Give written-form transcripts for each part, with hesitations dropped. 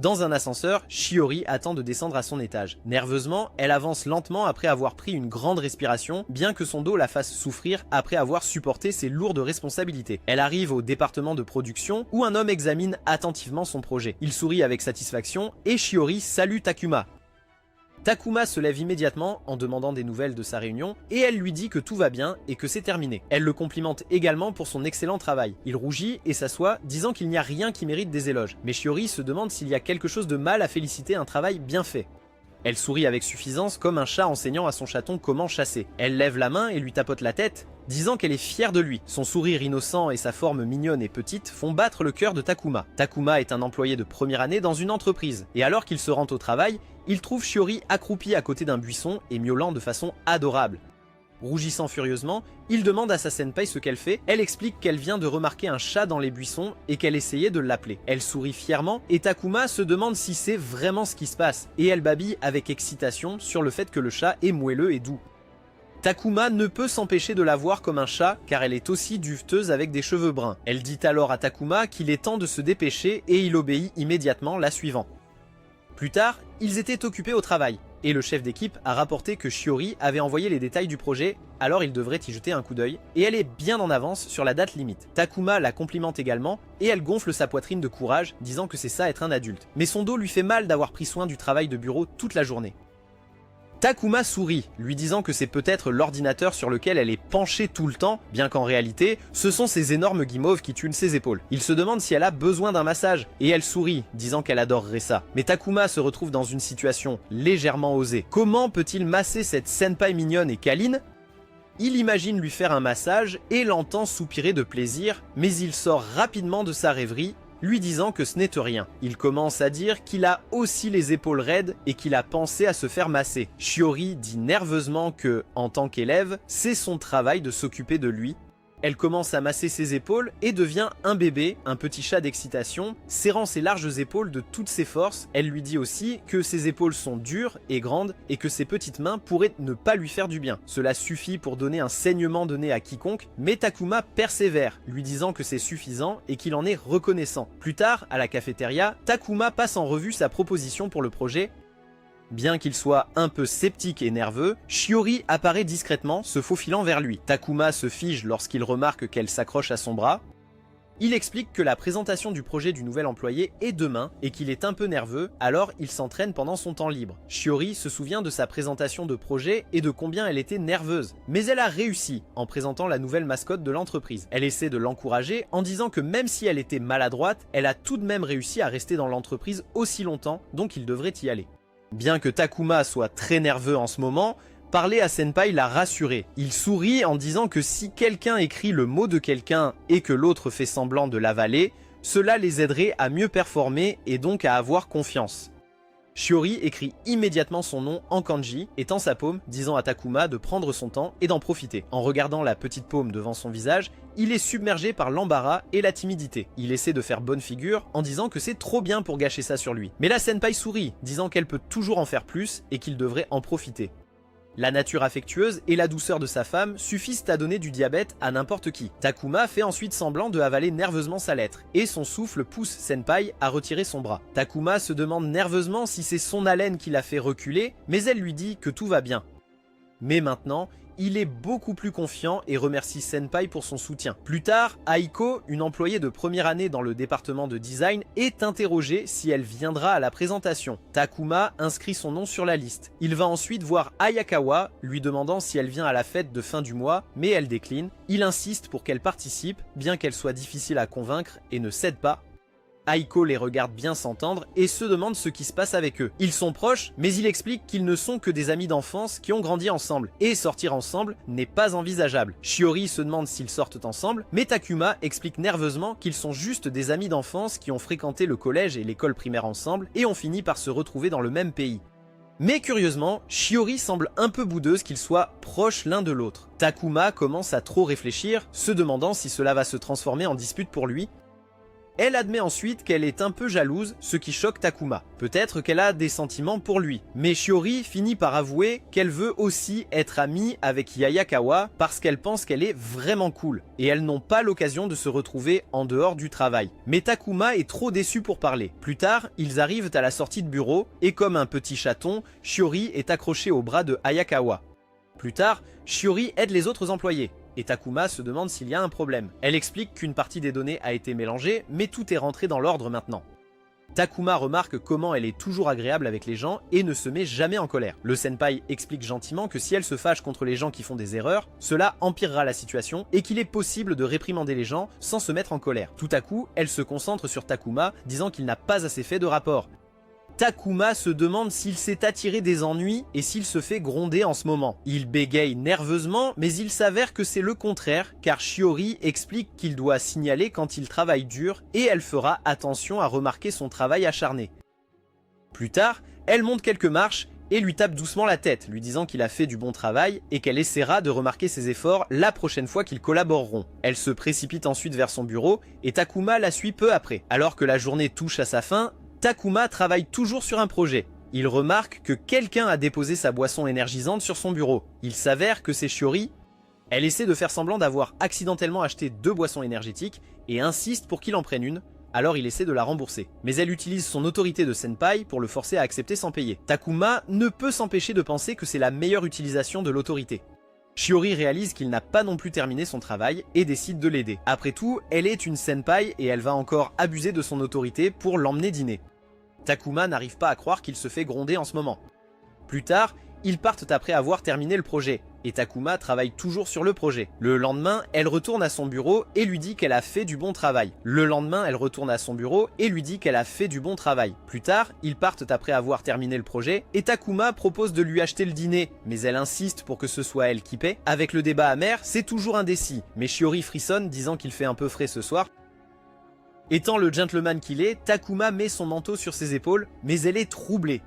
Dans un ascenseur, Shiori attend de descendre à son étage. Nerveusement, elle avance lentement après avoir pris une grande respiration, bien que son dos la fasse souffrir après avoir supporté ses lourdes responsabilités. Elle arrive au département de production où un homme examine attentivement son projet. Il sourit avec satisfaction et Shiori salue Takuma. Takuma se lève immédiatement en demandant des nouvelles de sa réunion et elle lui dit que tout va bien et que c'est terminé. Elle le complimente également pour son excellent travail. Il rougit et s'assoit, disant qu'il n'y a rien qui mérite des éloges. Mais Shiori se demande s'il y a quelque chose de mal à féliciter un travail bien fait. Elle sourit avec suffisance comme un chat enseignant à son chaton comment chasser. Elle lève la main et lui tapote la tête, disant qu'elle est fière de lui. Son sourire innocent et sa forme mignonne et petite font battre le cœur de Takuma. Takuma est un employé de première année dans une entreprise, et alors qu'il se rend au travail, il trouve Shiori accroupie à côté d'un buisson et miaulant de façon adorable. Rougissant furieusement, il demande à sa senpai ce qu'elle fait. Elle explique qu'elle vient de remarquer un chat dans les buissons et qu'elle essayait de l'appeler. Elle sourit fièrement et Takuma se demande si c'est vraiment ce qui se passe. Et elle babille avec excitation sur le fait que le chat est moelleux et doux. Takuma ne peut s'empêcher de la voir comme un chat car elle est aussi duveteuse avec des cheveux bruns. Elle dit alors à Takuma qu'il est temps de se dépêcher et il obéit immédiatement, la suivant. Plus tard, ils étaient occupés au travail, et le chef d'équipe a rapporté que Shiori avait envoyé les détails du projet, alors il devrait y jeter un coup d'œil, et elle est bien en avance sur la date limite. Takuma la complimente également, et elle gonfle sa poitrine de courage, disant que c'est ça être un adulte. Mais son dos lui fait mal d'avoir pris soin du travail de bureau toute la journée. Takuma sourit, lui disant que c'est peut-être l'ordinateur sur lequel elle est penchée tout le temps, bien qu'en réalité, ce sont ses énormes guimauves qui tunent ses épaules. Il se demande si elle a besoin d'un massage, et elle sourit, disant qu'elle adorerait ça. Mais Takuma se retrouve dans une situation légèrement osée. Comment peut-il masser cette senpai mignonne et câline ? Il imagine lui faire un massage et l'entend soupirer de plaisir, mais il sort rapidement de sa rêverie, lui disant que ce n'est rien. Il commence à dire qu'il a aussi les épaules raides et qu'il a pensé à se faire masser. Shiori dit nerveusement que, en tant qu'élève, c'est son travail de s'occuper de lui. Elle commence à masser ses épaules et devient un bébé, un petit chat d'excitation, serrant ses larges épaules de toutes ses forces. Elle lui dit aussi que ses épaules sont dures et grandes et que ses petites mains pourraient ne pas lui faire du bien. Cela suffit pour donner un saignement de nez à quiconque, mais Takuma persévère, lui disant que c'est suffisant et qu'il en est reconnaissant. Plus tard, à la cafétéria, Takuma passe en revue sa proposition pour le projet. Bien qu'il soit un peu sceptique et nerveux, Shiori apparaît discrètement, se faufilant vers lui. Takuma se fige lorsqu'il remarque qu'elle s'accroche à son bras. Il explique que la présentation du projet du nouvel employé est demain et qu'il est un peu nerveux, alors il s'entraîne pendant son temps libre. Shiori se souvient de sa présentation de projet et de combien elle était nerveuse. Mais elle a réussi en présentant la nouvelle mascotte de l'entreprise. Elle essaie de l'encourager en disant que même si elle était maladroite, elle a tout de même réussi à rester dans l'entreprise aussi longtemps, donc il devrait y aller. Bien que Takuma soit très nerveux en ce moment, parler à Senpai l'a rassuré. Il sourit en disant que si quelqu'un écrit le mot de quelqu'un et que l'autre fait semblant de l'avaler, cela les aiderait à mieux performer et donc à avoir confiance. Shiori écrit immédiatement son nom en kanji et tend sa paume, disant à Takuma de prendre son temps et d'en profiter. En regardant la petite paume devant son visage, il est submergé par l'embarras et la timidité. Il essaie de faire bonne figure en disant que c'est trop bien pour gâcher ça sur lui. Mais la senpai sourit, disant qu'elle peut toujours en faire plus et qu'il devrait en profiter. La nature affectueuse et la douceur de sa femme suffisent à donner du diabète à n'importe qui. Takuma fait ensuite semblant de avaler nerveusement sa lettre, et son souffle pousse Senpai à retirer son bras. Takuma se demande nerveusement si c'est son haleine qui l'a fait reculer, mais elle lui dit que tout va bien. Mais maintenant, il est beaucoup plus confiant et remercie Senpai pour son soutien. Plus tard, Aiko, une employée de première année dans le département de design, est interrogée si elle viendra à la présentation. Takuma inscrit son nom sur la liste. Il va ensuite voir Ayakawa, lui demandant si elle vient à la fête de fin du mois, mais elle décline. Il insiste pour qu'elle participe, bien qu'elle soit difficile à convaincre et ne cède pas. Aiko les regarde bien s'entendre et se demande ce qui se passe avec eux. Ils sont proches, mais il explique qu'ils ne sont que des amis d'enfance qui ont grandi ensemble, et sortir ensemble n'est pas envisageable. Shiori se demande s'ils sortent ensemble, mais Takuma explique nerveusement qu'ils sont juste des amis d'enfance qui ont fréquenté le collège et l'école primaire ensemble et ont fini par se retrouver dans le même pays. Mais curieusement, Shiori semble un peu boudeuse qu'ils soient proches l'un de l'autre. Takuma commence à trop réfléchir, se demandant si cela va se transformer en dispute pour lui. Elle admet ensuite qu'elle est un peu jalouse, ce qui choque Takuma. Peut-être qu'elle a des sentiments pour lui. Mais Shiori finit par avouer qu'elle veut aussi être amie avec Yayakawa parce qu'elle pense qu'elle est vraiment cool. Et elles n'ont pas l'occasion de se retrouver en dehors du travail. Mais Takuma est trop déçu pour parler. Plus tard, ils arrivent à la sortie de bureau et comme un petit chaton, Shiori est accroché au bras de Ayakawa. Plus tard, Shiori aide les autres employés. Et Takuma se demande s'il y a un problème. Elle explique qu'une partie des données a été mélangée, mais tout est rentré dans l'ordre maintenant. Takuma remarque comment elle est toujours agréable avec les gens et ne se met jamais en colère. Le senpai explique gentiment que si elle se fâche contre les gens qui font des erreurs, cela empirera la situation et qu'il est possible de réprimander les gens sans se mettre en colère. Tout à coup, elle se concentre sur Takuma, disant qu'il n'a pas assez fait de rapport. Takuma se demande s'il s'est attiré des ennuis et s'il se fait gronder en ce moment. Il bégaye nerveusement, mais il s'avère que c'est le contraire, car Shiori explique qu'il doit signaler quand il travaille dur et elle fera attention à remarquer son travail acharné. Plus tard, elle monte quelques marches et lui tape doucement la tête, lui disant qu'il a fait du bon travail et qu'elle essaiera de remarquer ses efforts la prochaine fois qu'ils collaboreront. Elle se précipite ensuite vers son bureau et Takuma la suit peu après. Alors que la journée touche à sa fin, Takuma travaille toujours sur un projet. Il remarque que quelqu'un a déposé sa boisson énergisante sur son bureau. Il s'avère que c'est Shiori. Elle essaie de faire semblant d'avoir accidentellement acheté 2 boissons énergétiques et insiste pour qu'il en prenne une, alors il essaie de la rembourser. Mais elle utilise son autorité de senpai pour le forcer à accepter sans payer. Takuma ne peut s'empêcher de penser que c'est la meilleure utilisation de l'autorité. Shiori réalise qu'il n'a pas non plus terminé son travail et décide de l'aider. Après tout, elle est une senpai et elle va encore abuser de son autorité pour l'emmener dîner. Takuma n'arrive pas à croire qu'il se fait gronder en ce moment. Plus tard, ils partent après avoir terminé le projet, et Takuma travaille toujours sur le projet. Le lendemain, elle retourne à son bureau et lui dit qu'elle a fait du bon travail. Le lendemain, elle retourne à son bureau et lui dit qu'elle a fait du bon travail. Plus tard, ils partent après avoir terminé le projet, et Takuma propose de lui acheter le dîner, mais elle insiste pour que ce soit elle qui paie. Avec le débat amer, c'est toujours indécis, mais Shiori frissonne disant qu'il fait un peu frais ce soir. Étant le gentleman qu'il est, Takuma met son manteau sur ses épaules, mais elle est troublée.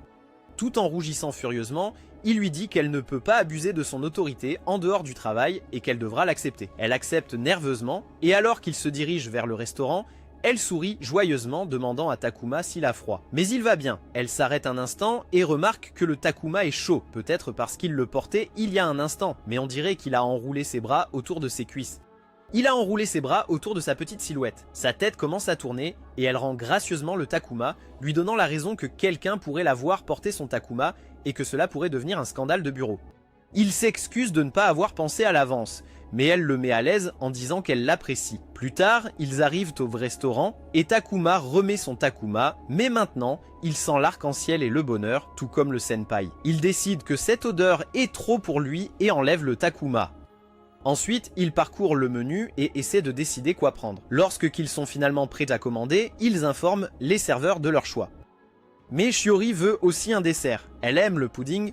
Tout en rougissant furieusement, il lui dit qu'elle ne peut pas abuser de son autorité en dehors du travail et qu'elle devra l'accepter. Elle accepte nerveusement, et alors qu'il se dirige vers le restaurant, elle sourit joyeusement demandant à Takuma s'il a froid. Mais il va bien. Elle s'arrête un instant et remarque que le Takuma est chaud, peut-être parce qu'il le portait il y a un instant, mais on dirait qu'il a enroulé ses bras autour de ses cuisses. Il a enroulé ses bras autour de sa petite silhouette. Sa tête commence à tourner et elle rend gracieusement le Takuma, lui donnant la raison que quelqu'un pourrait la voir porter son Takuma et que cela pourrait devenir un scandale de bureau. Il s'excuse de ne pas avoir pensé à l'avance, mais elle le met à l'aise en disant qu'elle l'apprécie. Plus tard, ils arrivent au restaurant et Takuma remet son Takuma, mais maintenant, il sent l'arc-en-ciel et le bonheur, tout comme le senpai. Il décide que cette odeur est trop pour lui et enlève le Takuma. Ensuite, ils parcourent le menu et essaient de décider quoi prendre. Lorsqu'ils sont finalement prêts à commander, ils informent les serveurs de leur choix. Mais Shiori veut aussi un dessert. Elle aime le pudding.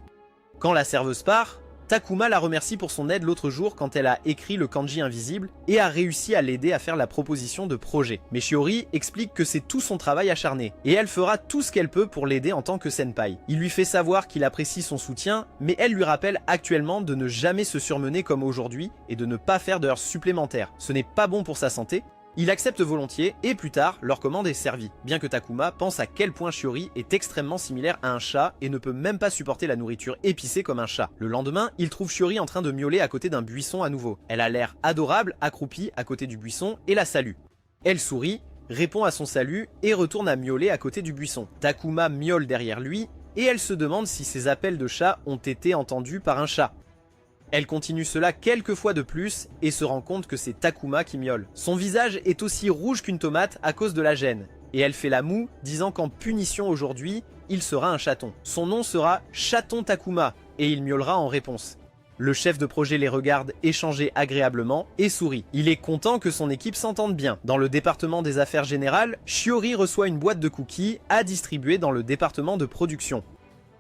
Quand la serveuse part, Takuma la remercie pour son aide l'autre jour quand elle a écrit le kanji invisible et a réussi à l'aider à faire la proposition de projet. Mais Shiori explique que c'est tout son travail acharné et elle fera tout ce qu'elle peut pour l'aider en tant que senpai. Il lui fait savoir qu'il apprécie son soutien, mais elle lui rappelle actuellement de ne jamais se surmener comme aujourd'hui et de ne pas faire d'heures supplémentaires. Ce n'est pas bon pour sa santé. Il accepte volontiers et plus tard, leur commande est servie, bien que Takuma pense à quel point Shiori est extrêmement similaire à un chat et ne peut même pas supporter la nourriture épicée comme un chat. Le lendemain, il trouve Shiori en train de miauler à côté d'un buisson à nouveau. Elle a l'air adorable, accroupie à côté du buisson et la salue. Elle sourit, répond à son salut et retourne à miauler à côté du buisson. Takuma miaule derrière lui et elle se demande si ses appels de chat ont été entendus par un chat. Elle continue cela quelques fois de plus et se rend compte que c'est Takuma qui miaule. Son visage est aussi rouge qu'une tomate à cause de la gêne. Et elle fait la moue, disant qu'en punition aujourd'hui, il sera un chaton. Son nom sera Chaton Takuma et il miaulera en réponse. Le chef de projet les regarde échanger agréablement et sourit. Il est content que son équipe s'entende bien. Dans le département des affaires générales, Shiori reçoit une boîte de cookies à distribuer dans le département de production.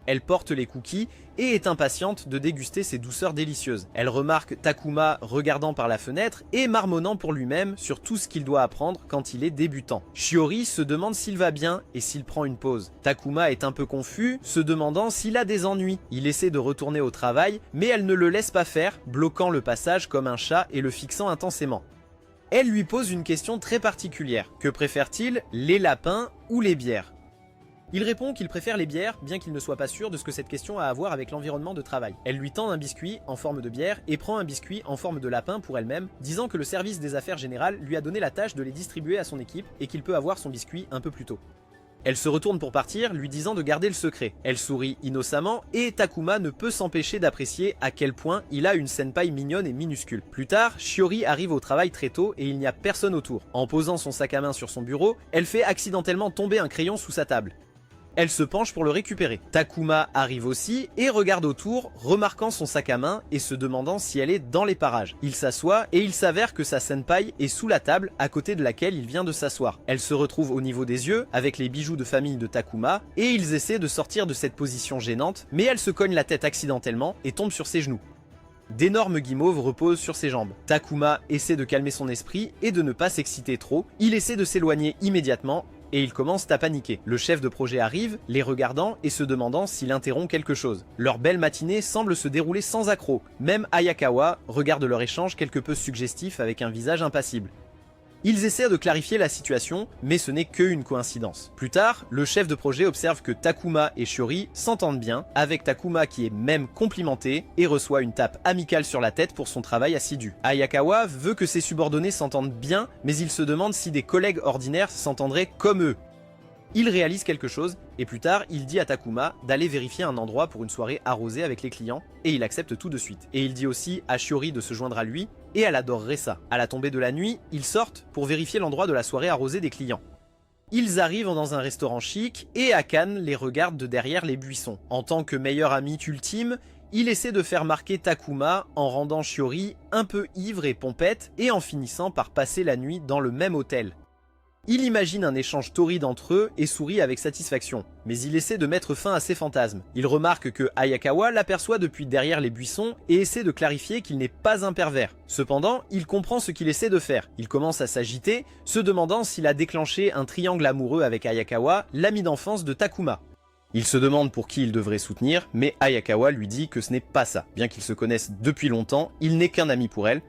Elle porte les cookies et est impatiente de déguster ces douceurs délicieuses. Elle remarque Takuma regardant par la fenêtre et marmonnant pour lui-même sur tout ce qu'il doit apprendre quand il est débutant. Shiori se demande s'il va bien et s'il prend une pause. Takuma est un peu confus, se demandant s'il a des ennuis. Il essaie de retourner au travail, mais elle ne le laisse pas faire, bloquant le passage comme un chat et le fixant intensément. Elle lui pose une question très particulière. Que préfère-t-il, les lapins ou les bières? Il répond qu'il préfère les bières, bien qu'il ne soit pas sûr de ce que cette question a à voir avec l'environnement de travail. Elle lui tend un biscuit en forme de bière et prend un biscuit en forme de lapin pour elle-même, disant que le service des affaires générales lui a donné la tâche de les distribuer à son équipe et qu'il peut avoir son biscuit un peu plus tôt. Elle se retourne pour partir, lui disant de garder le secret. Elle sourit innocemment et Takuma ne peut s'empêcher d'apprécier à quel point il a une senpai mignonne et minuscule. Plus tard, Shiori arrive au travail très tôt et il n'y a personne autour. En posant son sac à main sur son bureau, elle fait accidentellement tomber un crayon sous sa table. Elle se penche pour le récupérer. Takuma arrive aussi et regarde autour, remarquant son sac à main et se demandant si elle est dans les parages. Il s'assoit et il s'avère que sa senpai est sous la table à côté de laquelle il vient de s'asseoir. Elle se retrouve au niveau des yeux avec les bijoux de famille de Takuma et ils essaient de sortir de cette position gênante, mais elle se cogne la tête accidentellement et tombe sur ses genoux. D'énormes guimauves reposent sur ses jambes. Takuma essaie de calmer son esprit et de ne pas s'exciter trop. Il essaie de s'éloigner immédiatement et ils commencent à paniquer. Le chef de projet arrive, les regardant et se demandant s'il interrompt quelque chose. Leur belle matinée semble se dérouler sans accroc. Même Ayakawa regarde leur échange quelque peu suggestif avec un visage impassible. Ils essaient de clarifier la situation, mais ce n'est qu'une coïncidence. Plus tard, le chef de projet observe que Takuma et Shiori s'entendent bien, avec Takuma qui est même complimenté et reçoit une tape amicale sur la tête pour son travail assidu. Ayakawa veut que ses subordonnés s'entendent bien, mais il se demande si des collègues ordinaires s'entendraient comme eux. Il réalise quelque chose, et plus tard, il dit à Takuma d'aller vérifier un endroit pour une soirée arrosée avec les clients, et il accepte tout de suite. Et il dit aussi à Shiori de se joindre à lui, et elle adorerait ça. À la tombée de la nuit, ils sortent pour vérifier l'endroit de la soirée arrosée des clients. Ils arrivent dans un restaurant chic, et Akane les regarde de derrière les buissons. En tant que meilleur ami ultime, il essaie de faire marquer Takuma en rendant Shiori un peu ivre et pompette, et en finissant par passer la nuit dans le même hôtel. Il imagine un échange torride entre eux et sourit avec satisfaction, mais il essaie de mettre fin à ses fantasmes. Il remarque que Ayakawa l'aperçoit depuis derrière les buissons et essaie de clarifier qu'il n'est pas un pervers. Cependant, il comprend ce qu'il essaie de faire. Il commence à s'agiter, se demandant s'il a déclenché un triangle amoureux avec Ayakawa, l'ami d'enfance de Takuma. Il se demande pour qui il devrait soutenir, mais Ayakawa lui dit que ce n'est pas ça. Bien qu'ils se connaissent depuis longtemps, il n'est qu'un ami pour elle.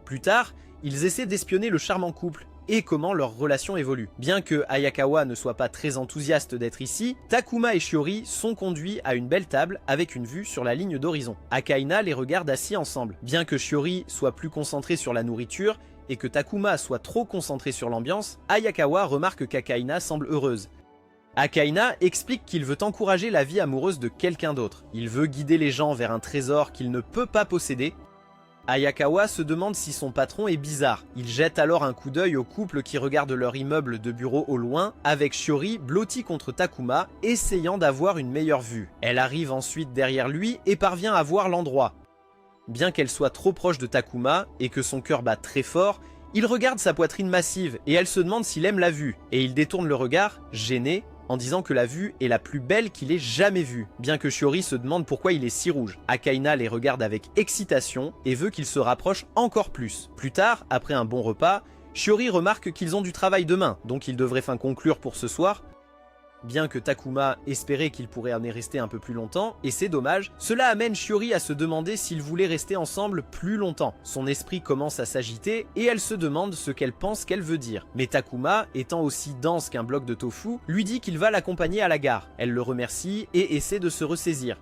Plus tard, ils essaient d'espionner le charmant couple et comment leur relation évolue. Bien que Ayakawa ne soit pas très enthousiaste d'être ici, Takuma et Shiori sont conduits à une belle table avec une vue sur la ligne d'horizon. Akaina les regarde assis ensemble. Bien que Shiori soit plus concentré sur la nourriture et que Takuma soit trop concentré sur l'ambiance, Ayakawa remarque qu'Akaina semble heureuse. Akaina explique qu'il veut encourager la vie amoureuse de quelqu'un d'autre. Il veut guider les gens vers un trésor qu'il ne peut pas posséder. Ayakawa se demande si son patron est bizarre. Il jette alors un coup d'œil au couple qui regarde leur immeuble de bureau au loin, avec Shiori blotti contre Takuma, essayant d'avoir une meilleure vue. Elle arrive ensuite derrière lui et parvient à voir l'endroit. Bien qu'elle soit trop proche de Takuma et que son cœur bat très fort, il regarde sa poitrine massive et elle se demande s'il aime la vue. Et il détourne le regard, gêné, en disant que la vue est la plus belle qu'il ait jamais vue, bien que Shiori se demande pourquoi il est si rouge. Akaina les regarde avec excitation et veut qu'ils se rapprochent encore plus. Plus tard, après un bon repas, Shiori remarque qu'ils ont du travail demain, donc ils devraient enfin conclure pour ce soir. Bien que Takuma espérait qu'il pourrait en rester un peu plus longtemps, et c'est dommage, cela amène Shiori à se demander s'ils voulaient rester ensemble plus longtemps. Son esprit commence à s'agiter et elle se demande ce qu'elle pense qu'elle veut dire. Mais Takuma, étant aussi dense qu'un bloc de tofu, lui dit qu'il va l'accompagner à la gare. Elle le remercie et essaie de se ressaisir.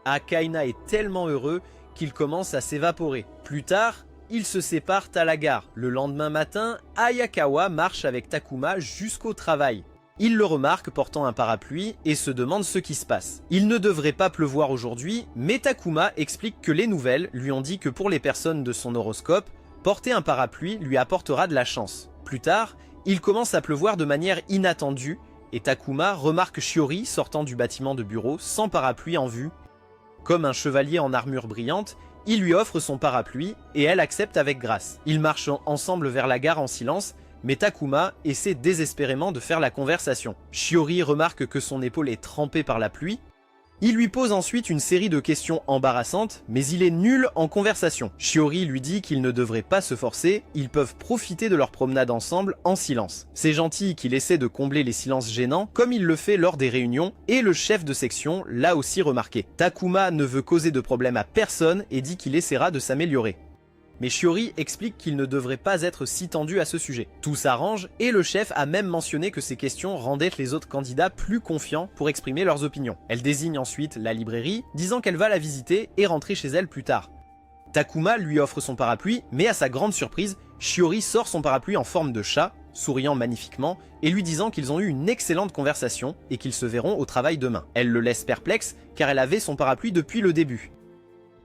Akaina est tellement heureux qu'il commence à s'évaporer. Plus tard, ils se séparent à la gare. Le lendemain matin, Ayakawa marche avec Takuma jusqu'au travail. Il le remarque portant un parapluie et se demande ce qui se passe. Il ne devrait pas pleuvoir aujourd'hui, mais Takuma explique que les nouvelles lui ont dit que pour les personnes de son horoscope, porter un parapluie lui apportera de la chance. Plus tard, il commence à pleuvoir de manière inattendue et Takuma remarque Shiori sortant du bâtiment de bureau sans parapluie en vue. Comme un chevalier en armure brillante, il lui offre son parapluie et elle accepte avec grâce. Ils marchent ensemble vers la gare en silence, mais Takuma essaie désespérément de faire la conversation. Shiori remarque que son épaule est trempée par la pluie. Il lui pose ensuite une série de questions embarrassantes, mais il est nul en conversation. Shiori lui dit qu'ils ne devraient pas se forcer, ils peuvent profiter de leur promenade ensemble en silence. C'est gentil qu'il essaie de combler les silences gênants, comme il le fait lors des réunions, et le chef de section l'a aussi remarqué. Takuma ne veut causer de problème à personne et dit qu'il essaiera de s'améliorer. mais Shiori explique qu'il ne devrait pas être si tendu à ce sujet. Tout s'arrange et le chef a même mentionné que ces questions rendaient les autres candidats plus confiants pour exprimer leurs opinions. Elle désigne ensuite la librairie, disant qu'elle va la visiter et rentrer chez elle plus tard. Takuma lui offre son parapluie, mais à sa grande surprise, Shiori sort son parapluie en forme de chat, souriant magnifiquement, et lui disant qu'ils ont eu une excellente conversation et qu'ils se verront au travail demain. Elle le laisse perplexe car elle avait son parapluie depuis le début.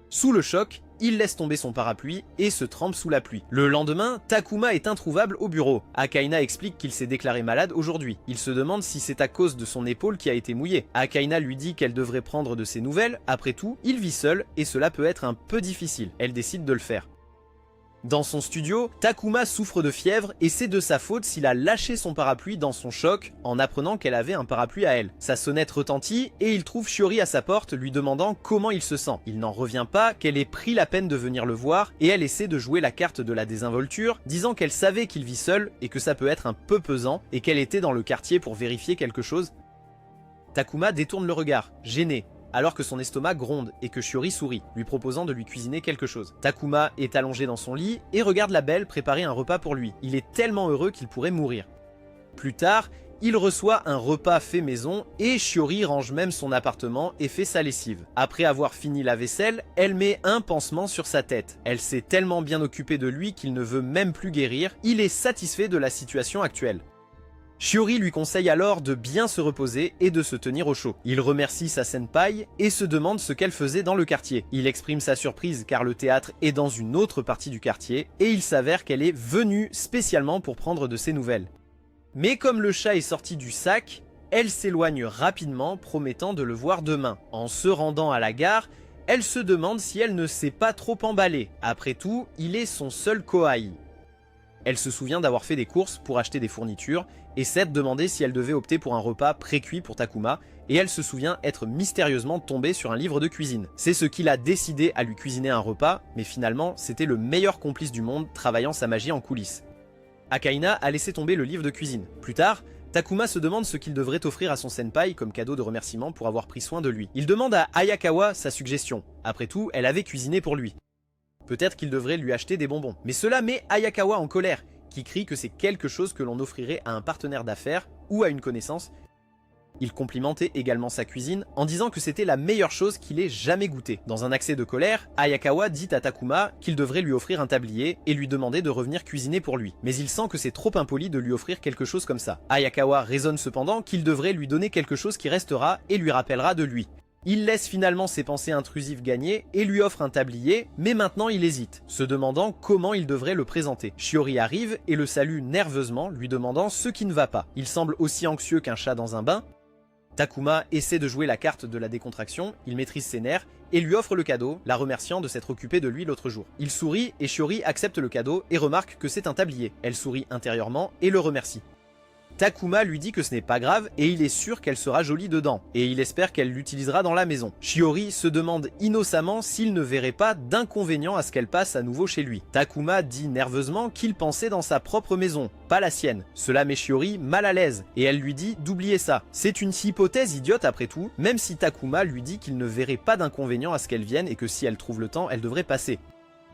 Sous le choc, il laisse tomber son parapluie et se trempe sous la pluie. Le lendemain, Takuma est introuvable au bureau. Akaina explique qu'il s'est déclaré malade aujourd'hui. Il se demande si c'est à cause de son épaule qui a été mouillée. Akaina lui dit qu'elle devrait prendre de ses nouvelles. Après tout, il vit seul et cela peut être un peu difficile. Elle décide de le faire. Dans son studio, Takuma souffre de fièvre et c'est de sa faute s'il a lâché son parapluie dans son choc en apprenant qu'elle avait un parapluie à elle. Sa sonnette retentit et il trouve Shiori à sa porte lui demandant comment il se sent. Il n'en revient pas qu'elle ait pris la peine de venir le voir et elle essaie de jouer la carte de la désinvolture, disant qu'elle savait qu'il vit seul et que ça peut être un peu pesant et qu'elle était dans le quartier pour vérifier quelque chose. Takuma détourne le regard, gêné, alors que son estomac gronde et que Shiori sourit, lui proposant de lui cuisiner quelque chose. Takuma est allongé dans son lit et regarde la belle préparer un repas pour lui. Il est tellement heureux qu'il pourrait mourir. Plus tard, il reçoit un repas fait maison et Shiori range même son appartement et fait sa lessive. Après avoir fini la vaisselle, elle met un pansement sur sa tête. Elle s'est tellement bien occupée de lui qu'il ne veut même plus guérir. Il est satisfait de la situation actuelle. Shiori lui conseille alors de bien se reposer et de se tenir au chaud. Il remercie sa senpai et se demande ce qu'elle faisait dans le quartier. Il exprime sa surprise car le théâtre est dans une autre partie du quartier et il s'avère qu'elle est venue spécialement pour prendre de ses nouvelles. Mais comme le chat est sorti du sac, elle s'éloigne rapidement promettant de le voir demain. En se rendant à la gare, elle se demande si elle ne s'est pas trop emballée. Après tout, il est son seul kohai. Elle se souvient d'avoir fait des courses pour acheter des fournitures et s'être demandé si elle devait opter pour un repas pré-cuit pour Takuma et elle se souvient être mystérieusement tombée sur un livre de cuisine. C'est ce qui l'a décidé à lui cuisiner un repas, mais finalement c'était le meilleur complice du monde travaillant sa magie en coulisses. Akaina a laissé tomber le livre de cuisine. Plus tard, Takuma se demande ce qu'il devrait offrir à son senpai comme cadeau de remerciement pour avoir pris soin de lui. Il demande à Ayakawa sa suggestion. Après tout, elle avait cuisiné pour lui. Peut-être qu'il devrait lui acheter des bonbons. Mais cela met Ayakawa en colère, qui crie que c'est quelque chose que l'on offrirait à un partenaire d'affaires ou à une connaissance. Il complimentait également sa cuisine en disant que c'était la meilleure chose qu'il ait jamais goûté. Dans un accès de colère, Ayakawa dit à Takuma qu'il devrait lui offrir un tablier et lui demander de revenir cuisiner pour lui. Mais il sent que c'est trop impoli de lui offrir quelque chose comme ça. Ayakawa raisonne cependant qu'il devrait lui donner quelque chose qui restera et lui rappellera de lui. Il laisse finalement ses pensées intrusives gagner et lui offre un tablier, mais maintenant il hésite, se demandant comment il devrait le présenter. Shiori arrive et le salue nerveusement, lui demandant ce qui ne va pas. Il semble aussi anxieux qu'un chat dans un bain. Takuma essaie de jouer la carte de la décontraction, il maîtrise ses nerfs et lui offre le cadeau, la remerciant de s'être occupé de lui l'autre jour. Il sourit et Shiori accepte le cadeau et remarque que c'est un tablier. Elle sourit intérieurement et le remercie. Takuma lui dit que ce n'est pas grave et il est sûr qu'elle sera jolie dedans, et il espère qu'elle l'utilisera dans la maison. Shiori se demande innocemment s'il ne verrait pas d'inconvénient à ce qu'elle passe à nouveau chez lui. Takuma dit nerveusement qu'il pensait dans sa propre maison, pas la sienne. Cela met Shiori mal à l'aise, et elle lui dit d'oublier ça. C'est une hypothèse idiote après tout, même si Takuma lui dit qu'il ne verrait pas d'inconvénient à ce qu'elle vienne et que si elle trouve le temps, elle devrait passer.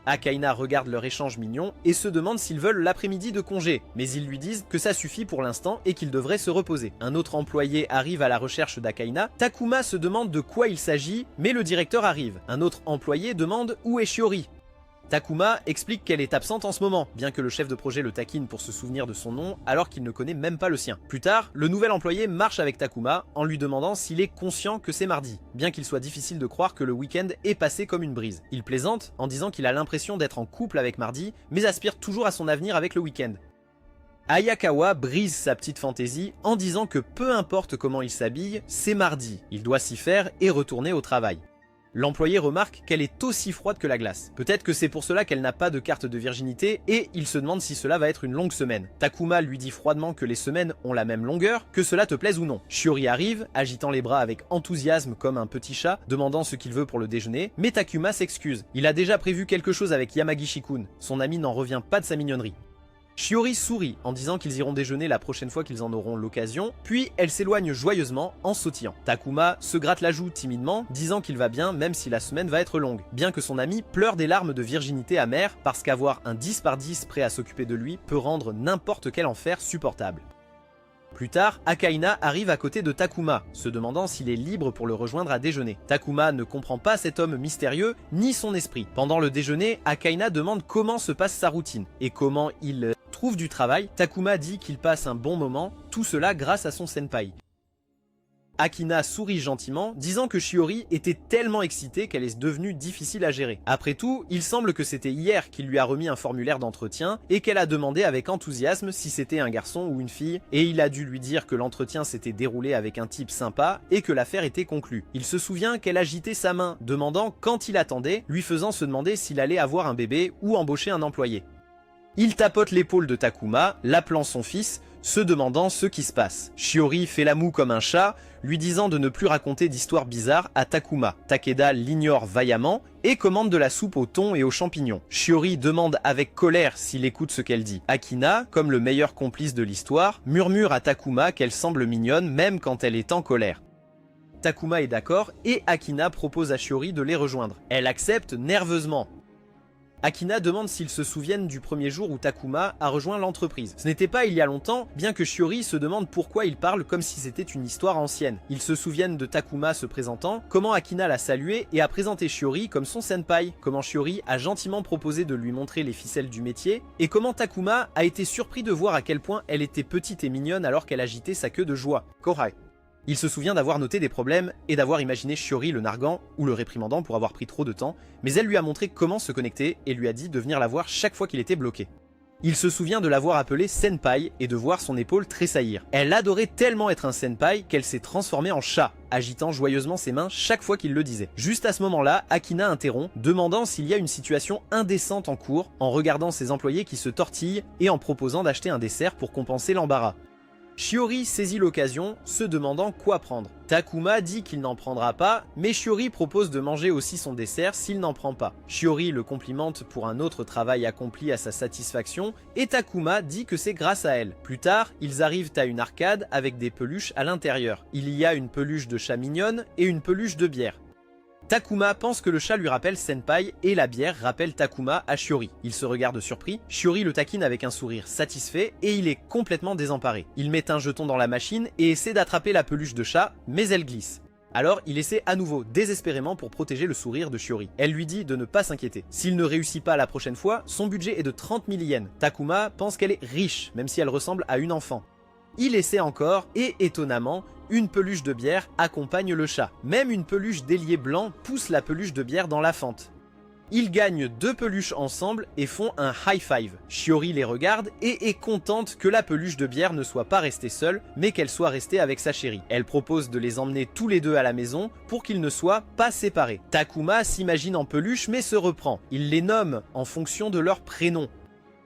Akaina regarde leur échange mignon et se demande s'ils veulent l'après-midi de congé, mais ils lui disent que ça suffit pour l'instant et qu'ils devraient se reposer. Un autre employé arrive à la recherche d'Akaina. Takuma se demande de quoi il s'agit, mais le directeur arrive. Un autre employé demande où est Shiori. Takuma explique qu'elle est absente en ce moment, bien que le chef de projet le taquine pour se souvenir de son nom alors qu'il ne connaît même pas le sien. Plus tard, le nouvel employé marche avec Takuma en lui demandant s'il est conscient que c'est mardi, bien qu'il soit difficile de croire que le week-end est passé comme une brise. Il plaisante en disant qu'il a l'impression d'être en couple avec mardi, mais aspire toujours à son avenir avec le week-end. Ayakawa brise sa petite fantaisie en disant que peu importe comment il s'habille, c'est mardi, il doit s'y faire et retourner au travail. L'employé remarque qu'elle est aussi froide que la glace. Peut-être que c'est pour cela qu'elle n'a pas de carte de virginité et il se demande si cela va être une longue semaine. Takuma lui dit froidement que les semaines ont la même longueur, que cela te plaise ou non. Shiori arrive, agitant les bras avec enthousiasme comme un petit chat, demandant ce qu'il veut pour le déjeuner, mais Takuma s'excuse. Il a déjà prévu quelque chose avec Yamagishi-kun. Son ami n'en revient pas de sa mignonnerie. Shiori sourit en disant qu'ils iront déjeuner la prochaine fois qu'ils en auront l'occasion, puis elle s'éloigne joyeusement en sautillant. Takuma se gratte la joue timidement, disant qu'il va bien même si la semaine va être longue, bien que son ami pleure des larmes de virginité amère parce qu'avoir un 10 par 10 prêt à s'occuper de lui peut rendre n'importe quel enfer supportable. Plus tard, Akaina arrive à côté de Takuma, se demandant s'il est libre pour le rejoindre à déjeuner. Takuma ne comprend pas cet homme mystérieux, ni son esprit. Pendant le déjeuner, Akaina demande comment se passe sa routine, et comment il trouve du travail. Takuma dit qu'il passe un bon moment, tout cela grâce à son senpai. Akina sourit gentiment, disant que Shiori était tellement excitée qu'elle est devenue difficile à gérer. Après tout, il semble que c'était hier qu'il lui a remis un formulaire d'entretien et qu'elle a demandé avec enthousiasme si c'était un garçon ou une fille, et il a dû lui dire que l'entretien s'était déroulé avec un type sympa et que l'affaire était conclue. Il se souvient qu'elle agitait sa main, demandant quand il attendait, lui faisant se demander s'il allait avoir un bébé ou embaucher un employé. Il tapote l'épaule de Takuma, l'appelant son fils, se demandant ce qui se passe. Shiori fait la moue comme un chat, lui disant de ne plus raconter d'histoires bizarres à Takuma. Takeda l'ignore vaillamment et commande de la soupe au thon et aux champignons. Shiori demande avec colère s'il écoute ce qu'elle dit. Akina, comme le meilleur complice de l'histoire, murmure à Takuma qu'elle semble mignonne même quand elle est en colère. Takuma est d'accord et Akina propose à Shiori de les rejoindre. Elle accepte nerveusement. Akina demande s'ils se souviennent du premier jour où Takuma a rejoint l'entreprise. Ce n'était pas il y a longtemps, bien que Shiori se demande pourquoi il parle comme si c'était une histoire ancienne. Ils se souviennent de Takuma se présentant, comment Akina l'a salué et a présenté Shiori comme son senpai, comment Shiori a gentiment proposé de lui montrer les ficelles du métier, et comment Takuma a été surpris de voir à quel point elle était petite et mignonne alors qu'elle agitait sa queue de joie. Kohai. Il se souvient d'avoir noté des problèmes et d'avoir imaginé Shiori le narguant ou le réprimandant pour avoir pris trop de temps, mais elle lui a montré comment se connecter et lui a dit de venir la voir chaque fois qu'il était bloqué. Il se souvient de l'avoir appelé senpai et de voir son épaule tressaillir. Elle adorait tellement être un senpai qu'elle s'est transformée en chat, agitant joyeusement ses mains chaque fois qu'il le disait. Juste à ce moment-là, Akina interrompt, demandant s'il y a une situation indécente en cours, en regardant ses employés qui se tortillent et en proposant d'acheter un dessert pour compenser l'embarras. Shiori saisit l'occasion, se demandant quoi prendre. Takuma dit qu'il n'en prendra pas, mais Shiori propose de manger aussi son dessert s'il n'en prend pas. Shiori le complimente pour un autre travail accompli à sa satisfaction, et Takuma dit que c'est grâce à elle. Plus tard, ils arrivent à une arcade avec des peluches à l'intérieur. Il y a une peluche de chat mignonne et une peluche de bière. Takuma pense que le chat lui rappelle Senpai et la bière rappelle Takuma à Shiori. Il se regarde surpris, Shiori le taquine avec un sourire satisfait et il est complètement désemparé. Il met un jeton dans la machine et essaie d'attraper la peluche de chat, mais elle glisse. Alors il essaie à nouveau désespérément pour protéger le sourire de Shiori. Elle lui dit de ne pas s'inquiéter. S'il ne réussit pas la prochaine fois, son budget est de 30 000 yens. Takuma pense qu'elle est riche, même si elle ressemble à une enfant. Il essaie encore et étonnamment, une peluche de bière accompagne le chat. Même une peluche d'ailier blanc pousse la peluche de bière dans la fente. Ils gagnent 2 peluches ensemble et font un high five. Shiori les regarde et est contente que la peluche de bière ne soit pas restée seule, mais qu'elle soit restée avec sa chérie. Elle propose de les emmener tous les deux à la maison pour qu'ils ne soient pas séparés. Takuma s'imagine en peluche mais se reprend. Il les nomme en fonction de leur prénom.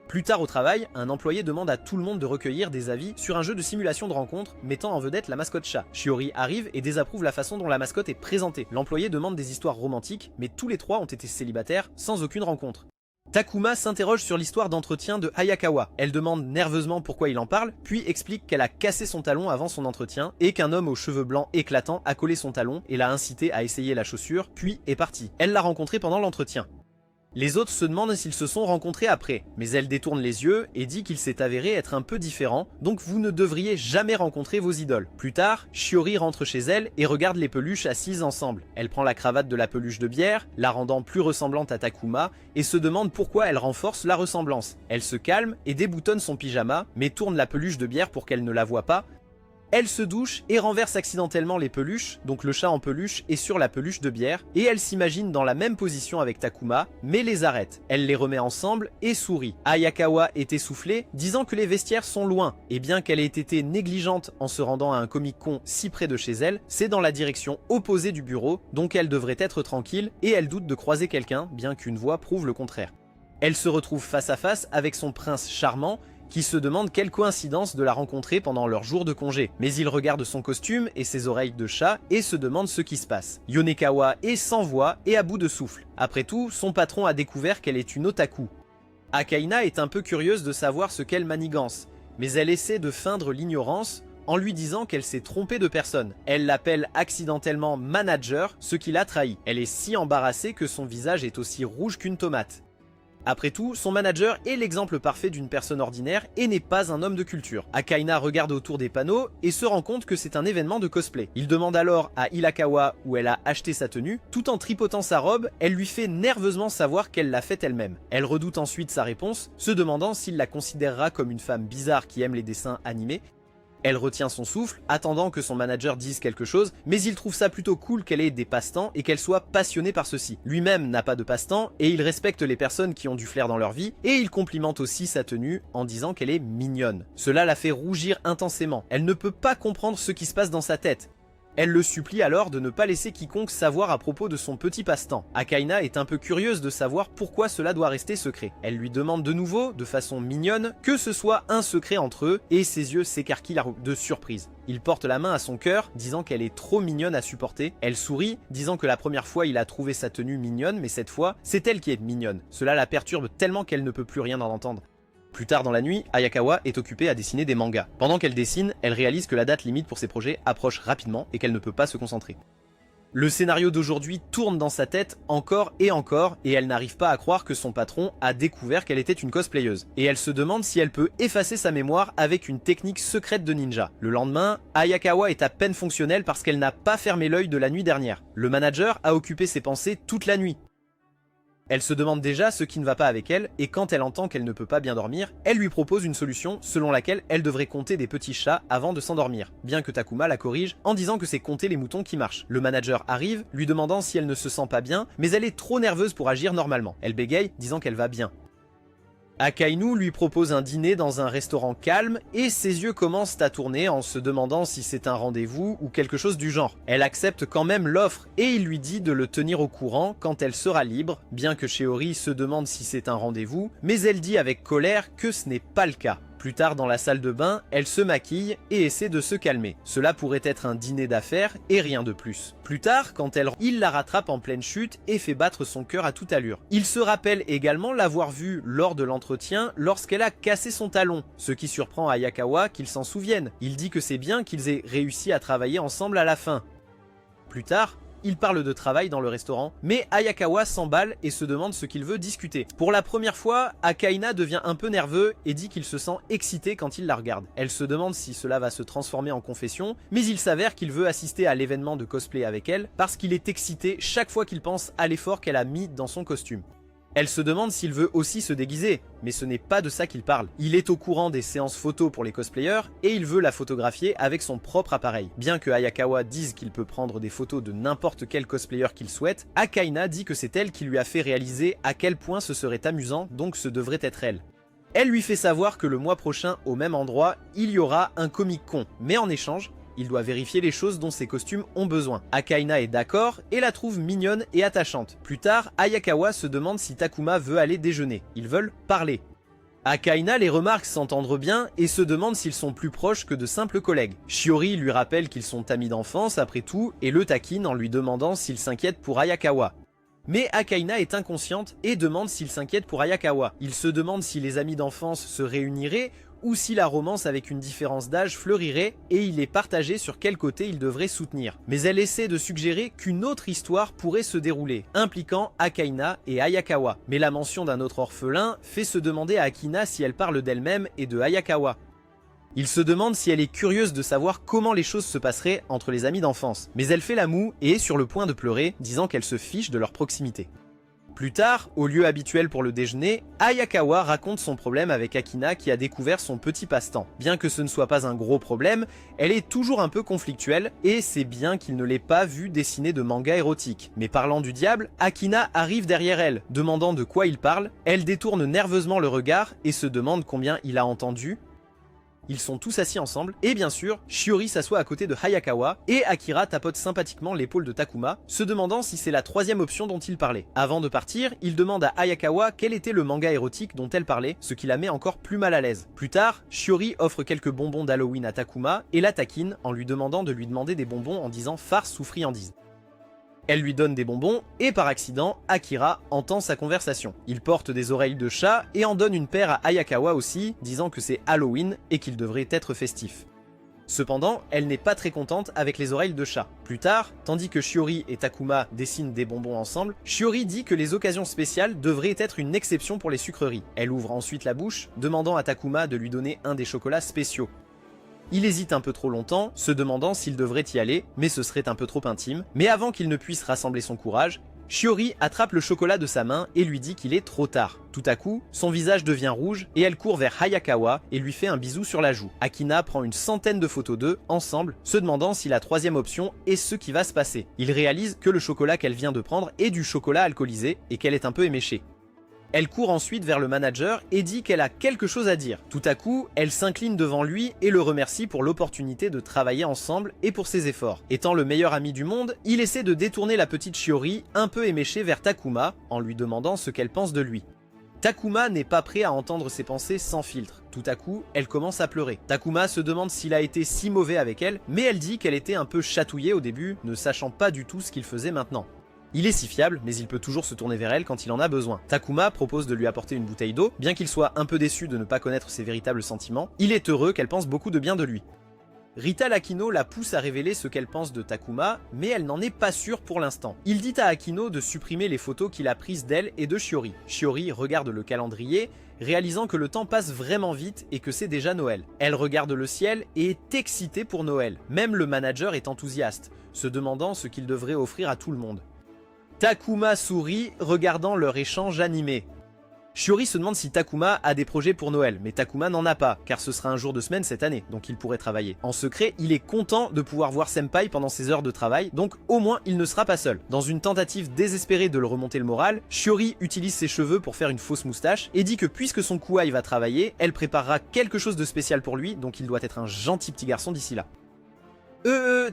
Plus tard au travail, un employé demande à tout le monde de recueillir des avis sur un jeu de simulation de rencontre mettant en vedette la mascotte chat. Shiori arrive et désapprouve la façon dont la mascotte est présentée. L'employé demande des histoires romantiques, mais tous les trois ont été célibataires sans aucune rencontre. Takuma s'interroge sur l'histoire d'entretien de Hayakawa. Elle demande nerveusement pourquoi il en parle, puis explique qu'elle a cassé son talon avant son entretien et qu'un homme aux cheveux blancs éclatants a collé son talon et l'a incité à essayer la chaussure, puis est parti. Elle l'a rencontré pendant l'entretien. Les autres se demandent s'ils se sont rencontrés après, mais elle détourne les yeux et dit qu'il s'est avéré être un peu différent, donc vous ne devriez jamais rencontrer vos idoles. Plus tard, Shiori rentre chez elle et regarde les peluches assises ensemble. Elle prend la cravate de la peluche de bière, la rendant plus ressemblante à Takuma, et se demande pourquoi elle renforce la ressemblance. Elle se calme et déboutonne son pyjama, mais tourne la peluche de bière pour qu'elle ne la voie pas. Elle se douche et renverse accidentellement les peluches, donc le chat en peluche est sur la peluche de bière, et elle s'imagine dans la même position avec Takuma, mais les arrête. Elle les remet ensemble et sourit. Hayakawa est essoufflée, disant que les vestiaires sont loin, et bien qu'elle ait été négligente en se rendant à un Comic-Con si près de chez elle, c'est dans la direction opposée du bureau, donc elle devrait être tranquille, et elle doute de croiser quelqu'un, bien qu'une voix prouve le contraire. Elle se retrouve face à face avec son prince charmant, qui se demande quelle coïncidence de la rencontrer pendant leur jour de congé. Mais il regarde son costume et ses oreilles de chat et se demande ce qui se passe. Yonekawa est sans voix et à bout de souffle. Après tout, son patron a découvert qu'elle est une otaku. Akaina est un peu curieuse de savoir ce qu'elle manigance, mais elle essaie de feindre l'ignorance en lui disant qu'elle s'est trompée de personne. Elle l'appelle accidentellement manager, ce qui l'a trahi. Elle est si embarrassée que son visage est aussi rouge qu'une tomate. Après tout, son manager est l'exemple parfait d'une personne ordinaire et n'est pas un homme de culture. Akaina regarde autour des panneaux et se rend compte que c'est un événement de cosplay. Il demande alors à Hirakawa où elle a acheté sa tenue. Tout en tripotant sa robe, elle lui fait nerveusement savoir qu'elle l'a faite elle-même. Elle redoute ensuite sa réponse, se demandant s'il la considérera comme une femme bizarre qui aime les dessins animés. Elle retient son souffle, attendant que son manager dise quelque chose, mais il trouve ça plutôt cool qu'elle ait des passe-temps et qu'elle soit passionnée par ceci. Lui-même n'a pas de passe-temps et il respecte les personnes qui ont du flair dans leur vie, et il complimente aussi sa tenue en disant qu'elle est mignonne. Cela la fait rougir intensément. Elle ne peut pas comprendre ce qui se passe dans sa tête. Elle le supplie alors de ne pas laisser quiconque savoir à propos de son petit passe-temps. Akaina est un peu curieuse de savoir pourquoi cela doit rester secret. Elle lui demande de nouveau, de façon mignonne, que ce soit un secret entre eux, et ses yeux s'écarquillent de surprise. Il porte la main à son cœur, disant qu'elle est trop mignonne à supporter. Elle sourit, disant que la première fois il a trouvé sa tenue mignonne, mais cette fois, c'est elle qui est mignonne. Cela la perturbe tellement qu'elle ne peut plus rien en entendre. Plus tard dans la nuit, Ayakawa est occupée à dessiner des mangas. Pendant qu'elle dessine, elle réalise que la date limite pour ses projets approche rapidement et qu'elle ne peut pas se concentrer. Le scénario d'aujourd'hui tourne dans sa tête encore, et elle n'arrive pas à croire que son patron a découvert qu'elle était une cosplayeuse. Et elle se demande si elle peut effacer sa mémoire avec une technique secrète de ninja. Le lendemain, Ayakawa est à peine fonctionnelle parce qu'elle n'a pas fermé l'œil de la nuit dernière. Le manager a occupé ses pensées toute la nuit. Elle se demande déjà ce qui ne va pas avec elle, et quand elle entend qu'elle ne peut pas bien dormir, elle lui propose une solution selon laquelle elle devrait compter des petits chats avant de s'endormir, bien que Takuma la corrige en disant que c'est compter les moutons qui marchent. Le manager arrive, lui demandant si elle ne se sent pas bien, mais elle est trop nerveuse pour agir normalement. Elle bégaye, disant qu'elle va bien. Akainu lui propose un dîner dans un restaurant calme et ses yeux commencent à tourner en se demandant si c'est un rendez-vous ou quelque chose du genre. Elle accepte quand même l'offre et il lui dit de le tenir au courant quand elle sera libre, bien que Shiori se demande si c'est un rendez-vous, mais elle dit avec colère que ce n'est pas le cas. Plus tard dans la salle de bain, elle se maquille et essaie de se calmer. Cela pourrait être un dîner d'affaires et rien de plus. Plus tard, il la rattrape en pleine chute et fait battre son cœur à toute allure. Il se rappelle également l'avoir vue lors de l'entretien lorsqu'elle a cassé son talon, ce qui surprend Ayakawa qu'il s'en souvienne. Il dit que c'est bien qu'ils aient réussi à travailler ensemble à la fin. Plus tard, il parle de travail dans le restaurant, mais Ayakawa s'emballe et se demande ce qu'il veut discuter. Pour la première fois, Akaina devient un peu nerveux et dit qu'il se sent excité quand il la regarde. Elle se demande si cela va se transformer en confession, mais il s'avère qu'il veut assister à l'événement de cosplay avec elle parce qu'il est excité chaque fois qu'il pense à l'effort qu'elle a mis dans son costume. Elle se demande s'il veut aussi se déguiser, mais ce n'est pas de ça qu'il parle. Il est au courant des séances photos pour les cosplayers et il veut la photographier avec son propre appareil. Bien que Ayakawa dise qu'il peut prendre des photos de n'importe quel cosplayer qu'il souhaite, Akaina dit que c'est elle qui lui a fait réaliser à quel point ce serait amusant, donc ce devrait être elle. Elle lui fait savoir que le mois prochain, au même endroit, il y aura un Comic-Con, mais en échange, il doit vérifier les choses dont ses costumes ont besoin. Akaina est d'accord et la trouve mignonne et attachante. Plus tard, Ayakawa se demande si Takuma veut aller déjeuner. Ils veulent parler. Akaina les remarque s'entendre bien et se demande s'ils sont plus proches que de simples collègues. Shiori lui rappelle qu'ils sont amis d'enfance après tout et le taquine en lui demandant s'il s'inquiète pour Ayakawa. Mais Akaina est inconsciente et demande s'il s'inquiète pour Ayakawa. Il se demande si les amis d'enfance se réuniraient ou si la romance avec une différence d'âge fleurirait et il est partagé sur quel côté il devrait soutenir. Mais elle essaie de suggérer qu'une autre histoire pourrait se dérouler, impliquant Akaina et Ayakawa. Mais la mention d'un autre orphelin fait se demander à Akina si elle parle d'elle-même et de Ayakawa. Il se demande si elle est curieuse de savoir comment les choses se passeraient entre les amis d'enfance. Mais elle fait la moue et est sur le point de pleurer, disant qu'elle se fiche de leur proximité. Plus tard, au lieu habituel pour le déjeuner, Ayakawa raconte son problème avec Akina qui a découvert son petit passe-temps. Bien que ce ne soit pas un gros problème, elle est toujours un peu conflictuelle et c'est bien qu'il ne l'ait pas vue dessiner de manga érotique. Mais parlant du diable, Akina arrive derrière elle, demandant de quoi il parle. Elle détourne nerveusement le regard et se demande combien il a entendu. Ils sont tous assis ensemble, et bien sûr, Shiori s'assoit à côté de Hayakawa, et Akira tapote sympathiquement l'épaule de Takuma, se demandant si c'est la troisième option dont il parlait. Avant de partir, il demande à Hayakawa quel était le manga érotique dont elle parlait, ce qui la met encore plus mal à l'aise. Plus tard, Shiori offre quelques bonbons d'Halloween à Takuma, et la taquine en lui demandant de lui demander des bonbons en disant farce ou friandise. Elle lui donne des bonbons et par accident, Akira entend sa conversation. Il porte des oreilles de chat et en donne une paire à Ayakawa aussi, disant que c'est Halloween et qu'il devrait être festif. Cependant, elle n'est pas très contente avec les oreilles de chat. Plus tard, tandis que Shiori et Takuma dessinent des bonbons ensemble, Shiori dit que les occasions spéciales devraient être une exception pour les sucreries. Elle ouvre ensuite la bouche, demandant à Takuma de lui donner un des chocolats spéciaux. Il hésite un peu trop longtemps, se demandant s'il devrait y aller, mais ce serait un peu trop intime. Mais avant qu'il ne puisse rassembler son courage, Shiori attrape le chocolat de sa main et lui dit qu'il est trop tard. Tout à coup, son visage devient rouge et elle court vers Hayakawa et lui fait un bisou sur la joue. Akina prend une centaine de photos d'eux, ensemble, se demandant si la troisième option est ce qui va se passer. Il réalise que le chocolat qu'elle vient de prendre est du chocolat alcoolisé et qu'elle est un peu éméchée. Elle court ensuite vers le manager et dit qu'elle a quelque chose à dire. Tout à coup, elle s'incline devant lui et le remercie pour l'opportunité de travailler ensemble et pour ses efforts. Étant le meilleur ami du monde, il essaie de détourner la petite Shiori, un peu éméchée, vers Takuma, en lui demandant ce qu'elle pense de lui. Takuma n'est pas prêt à entendre ses pensées sans filtre. Tout à coup, elle commence à pleurer. Takuma se demande s'il a été si mauvais avec elle, mais elle dit qu'elle était un peu chatouillée au début, ne sachant pas du tout ce qu'il faisait maintenant. Il est si fiable, mais il peut toujours se tourner vers elle quand il en a besoin. Takuma propose de lui apporter une bouteille d'eau, bien qu'il soit un peu déçu de ne pas connaître ses véritables sentiments, il est heureux qu'elle pense beaucoup de bien de lui. Rita Akino la pousse à révéler ce qu'elle pense de Takuma, mais elle n'en est pas sûre pour l'instant. Il dit à Akino de supprimer les photos qu'il a prises d'elle et de Shiori. Shiori regarde le calendrier, réalisant que le temps passe vraiment vite et que c'est déjà Noël. Elle regarde le ciel et est excitée pour Noël. Même le manager est enthousiaste, se demandant ce qu'il devrait offrir à tout le monde. Takuma sourit, regardant leur échange animé. Shiori se demande si Takuma a des projets pour Noël, mais Takuma n'en a pas, car ce sera un jour de semaine cette année, donc il pourrait travailler. En secret, il est content de pouvoir voir Senpai pendant ses heures de travail, donc au moins il ne sera pas seul. Dans une tentative désespérée de le remonter le moral, Shiori utilise ses cheveux pour faire une fausse moustache, et dit que puisque son Kuai va travailler, elle préparera quelque chose de spécial pour lui, donc il doit être un gentil petit garçon d'ici là.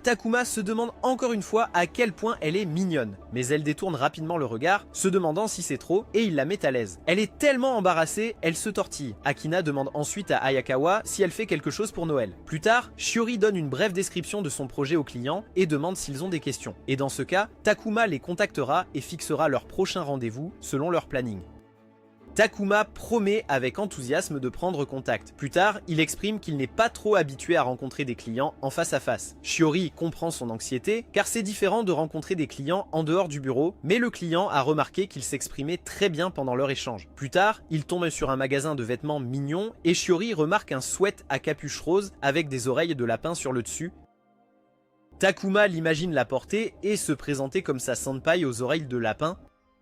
Takuma se demande encore une fois à quel point elle est mignonne, mais elle détourne rapidement le regard, se demandant si c'est trop, et il la met à l'aise. Elle est tellement embarrassée, elle se tortille. Akina demande ensuite à Ayakawa si elle fait quelque chose pour Noël. Plus tard, Shiori donne une brève description de son projet aux clients et demande s'ils ont des questions. Et dans ce cas, Takuma les contactera et fixera leur prochain rendez-vous selon leur planning. Takuma promet avec enthousiasme de prendre contact. Plus tard, il exprime qu'il n'est pas trop habitué à rencontrer des clients en face à face. Shiori comprend son anxiété, car c'est différent de rencontrer des clients en dehors du bureau, mais le client a remarqué qu'il s'exprimait très bien pendant leur échange. Plus tard, il tombe sur un magasin de vêtements mignons, et Shiori remarque un sweat à capuche rose avec des oreilles de lapin sur le dessus. Takuma l'imagine la porter et se présenter comme sa senpai aux oreilles de lapin.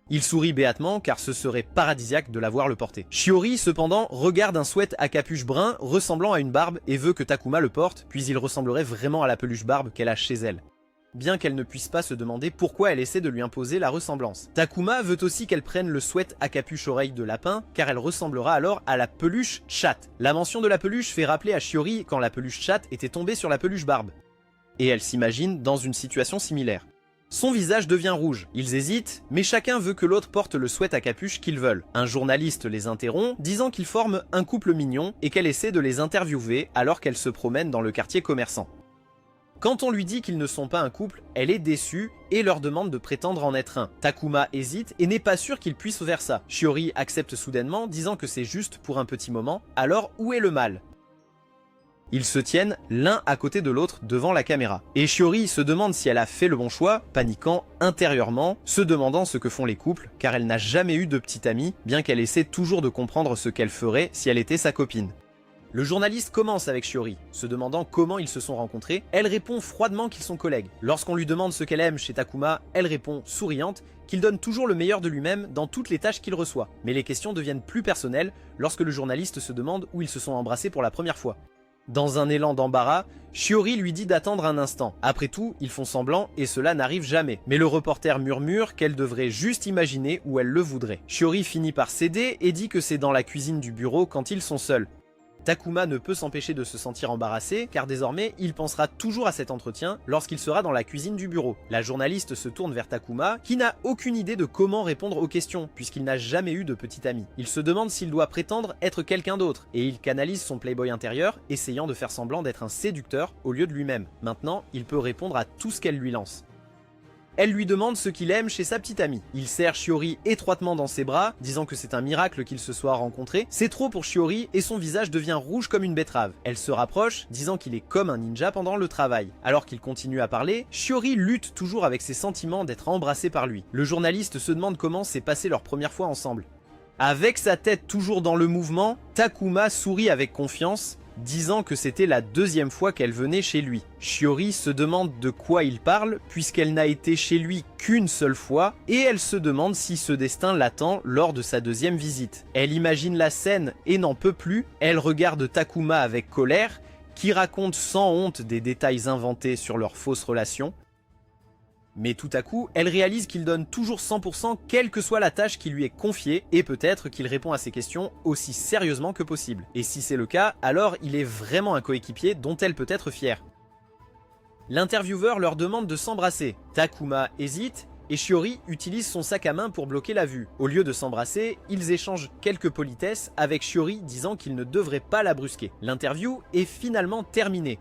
Il sourit béatement car ce serait paradisiaque de la voir le porter. Shiori cependant regarde un sweat à capuche brun ressemblant à une barbe et veut que Takuma le porte, puis il ressemblerait vraiment à la peluche barbe qu'elle a chez elle. Bien qu'elle ne puisse pas se demander pourquoi elle essaie de lui imposer la ressemblance. Takuma veut aussi qu'elle prenne le sweat à capuche oreille de lapin car elle ressemblera alors à la peluche chatte. La mention de la peluche fait rappeler à Shiori quand la peluche chatte était tombée sur la peluche barbe. Et elle s'imagine dans une situation similaire. Son visage devient rouge. Ils hésitent, mais chacun veut que l'autre porte le sweat à capuche qu'ils veulent. Un journaliste les interrompt, disant qu'ils forment un couple mignon et qu'elle essaie de les interviewer alors qu'elle se promène dans le quartier commerçant. Quand on lui dit qu'ils ne sont pas un couple, elle est déçue et leur demande de prétendre en être un. Takuma hésite et n'est pas sûr qu'il puisse faire ça. Shiori accepte soudainement, disant que c'est juste pour un petit moment. Alors où est le mal ? Ils se tiennent l'un à côté de l'autre devant la caméra. Et Shiori se demande si elle a fait le bon choix, paniquant intérieurement, se demandant ce que font les couples, car elle n'a jamais eu de petite amie, bien qu'elle essaie toujours de comprendre ce qu'elle ferait si elle était sa copine. Le journaliste commence avec Shiori, se demandant comment ils se sont rencontrés. Elle répond froidement qu'ils sont collègues. Lorsqu'on lui demande ce qu'elle aime chez Takuma, elle répond, souriante, qu'il donne toujours le meilleur de lui-même dans toutes les tâches qu'il reçoit. Mais les questions deviennent plus personnelles lorsque le journaliste se demande où ils se sont embrassés pour la première fois. Dans un élan d'embarras, Shiori lui dit d'attendre un instant. Après tout, ils font semblant et cela n'arrive jamais. Mais le reporter murmure qu'elle devrait juste imaginer où elle le voudrait. Shiori finit par céder et dit que c'est dans la cuisine du bureau quand ils sont seuls. Takuma ne peut s'empêcher de se sentir embarrassé car désormais il pensera toujours à cet entretien lorsqu'il sera dans la cuisine du bureau. La journaliste se tourne vers Takuma qui n'a aucune idée de comment répondre aux questions puisqu'il n'a jamais eu de petit ami. Il se demande s'il doit prétendre être quelqu'un d'autre et il canalise son playboy intérieur essayant de faire semblant d'être un séducteur au lieu de lui-même. Maintenant, il peut répondre à tout ce qu'elle lui lance. Elle lui demande ce qu'il aime chez sa petite amie. Il serre Shiori étroitement dans ses bras, disant que c'est un miracle qu'ils se soient rencontrés. C'est trop pour Shiori et son visage devient rouge comme une betterave. Elle se rapproche, disant qu'il est comme un ninja pendant le travail. Alors qu'il continue à parler, Shiori lutte toujours avec ses sentiments d'être embrassée par lui. Le journaliste se demande comment s'est passée leur première fois ensemble. Avec sa tête toujours dans le mouvement, Takuma sourit avec confiance, disant que c'était la deuxième fois qu'elle venait chez lui. Shiori se demande de quoi il parle, puisqu'elle n'a été chez lui qu'une seule fois, et elle se demande si ce destin l'attend lors de sa deuxième visite. Elle imagine la scène et n'en peut plus, elle regarde Takuma avec colère, qui raconte sans honte des détails inventés sur leur fausse relation. Mais tout à coup, elle réalise qu'il donne toujours 100% quelle que soit la tâche qui lui est confiée, et peut-être qu'il répond à ses questions aussi sérieusement que possible. Et si c'est le cas, alors il est vraiment un coéquipier dont elle peut être fière. L'intervieweur leur demande de s'embrasser. Takuma hésite, et Shiori utilise son sac à main pour bloquer la vue. Au lieu de s'embrasser, ils échangent quelques politesses, avec Shiori disant qu'il ne devrait pas la brusquer. L'interview est finalement terminée.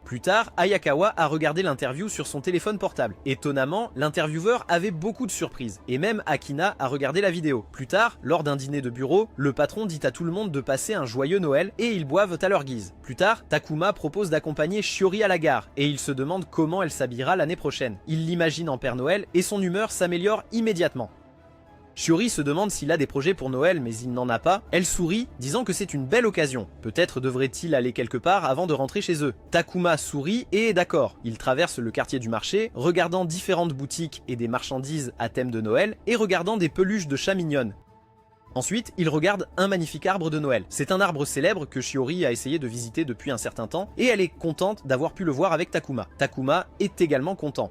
Plus tard, Ayakawa a regardé l'interview sur son téléphone portable. Étonnamment, l'intervieweur avait beaucoup de surprises, et même Akina a regardé la vidéo. Plus tard, lors d'un dîner de bureau, le patron dit à tout le monde de passer un joyeux Noël, et ils boivent à leur guise. Plus tard, Takuma propose d'accompagner Shiori à la gare, et il se demande comment elle s'habillera l'année prochaine. Il l'imagine en Père Noël, et son humeur s'améliore immédiatement. Shiori se demande s'il a des projets pour Noël, mais il n'en a pas. Elle sourit, disant que c'est une belle occasion. Peut-être devrait-il aller quelque part avant de rentrer chez eux. Takuma sourit et est d'accord. Il traverse le quartier du marché, regardant différentes boutiques et des marchandises à thème de Noël, et regardant des peluches de chats mignonnes. Ensuite, il regarde un magnifique arbre de Noël. C'est un arbre célèbre que Shiori a essayé de visiter depuis un certain temps, et elle est contente d'avoir pu le voir avec Takuma. Takuma est également content.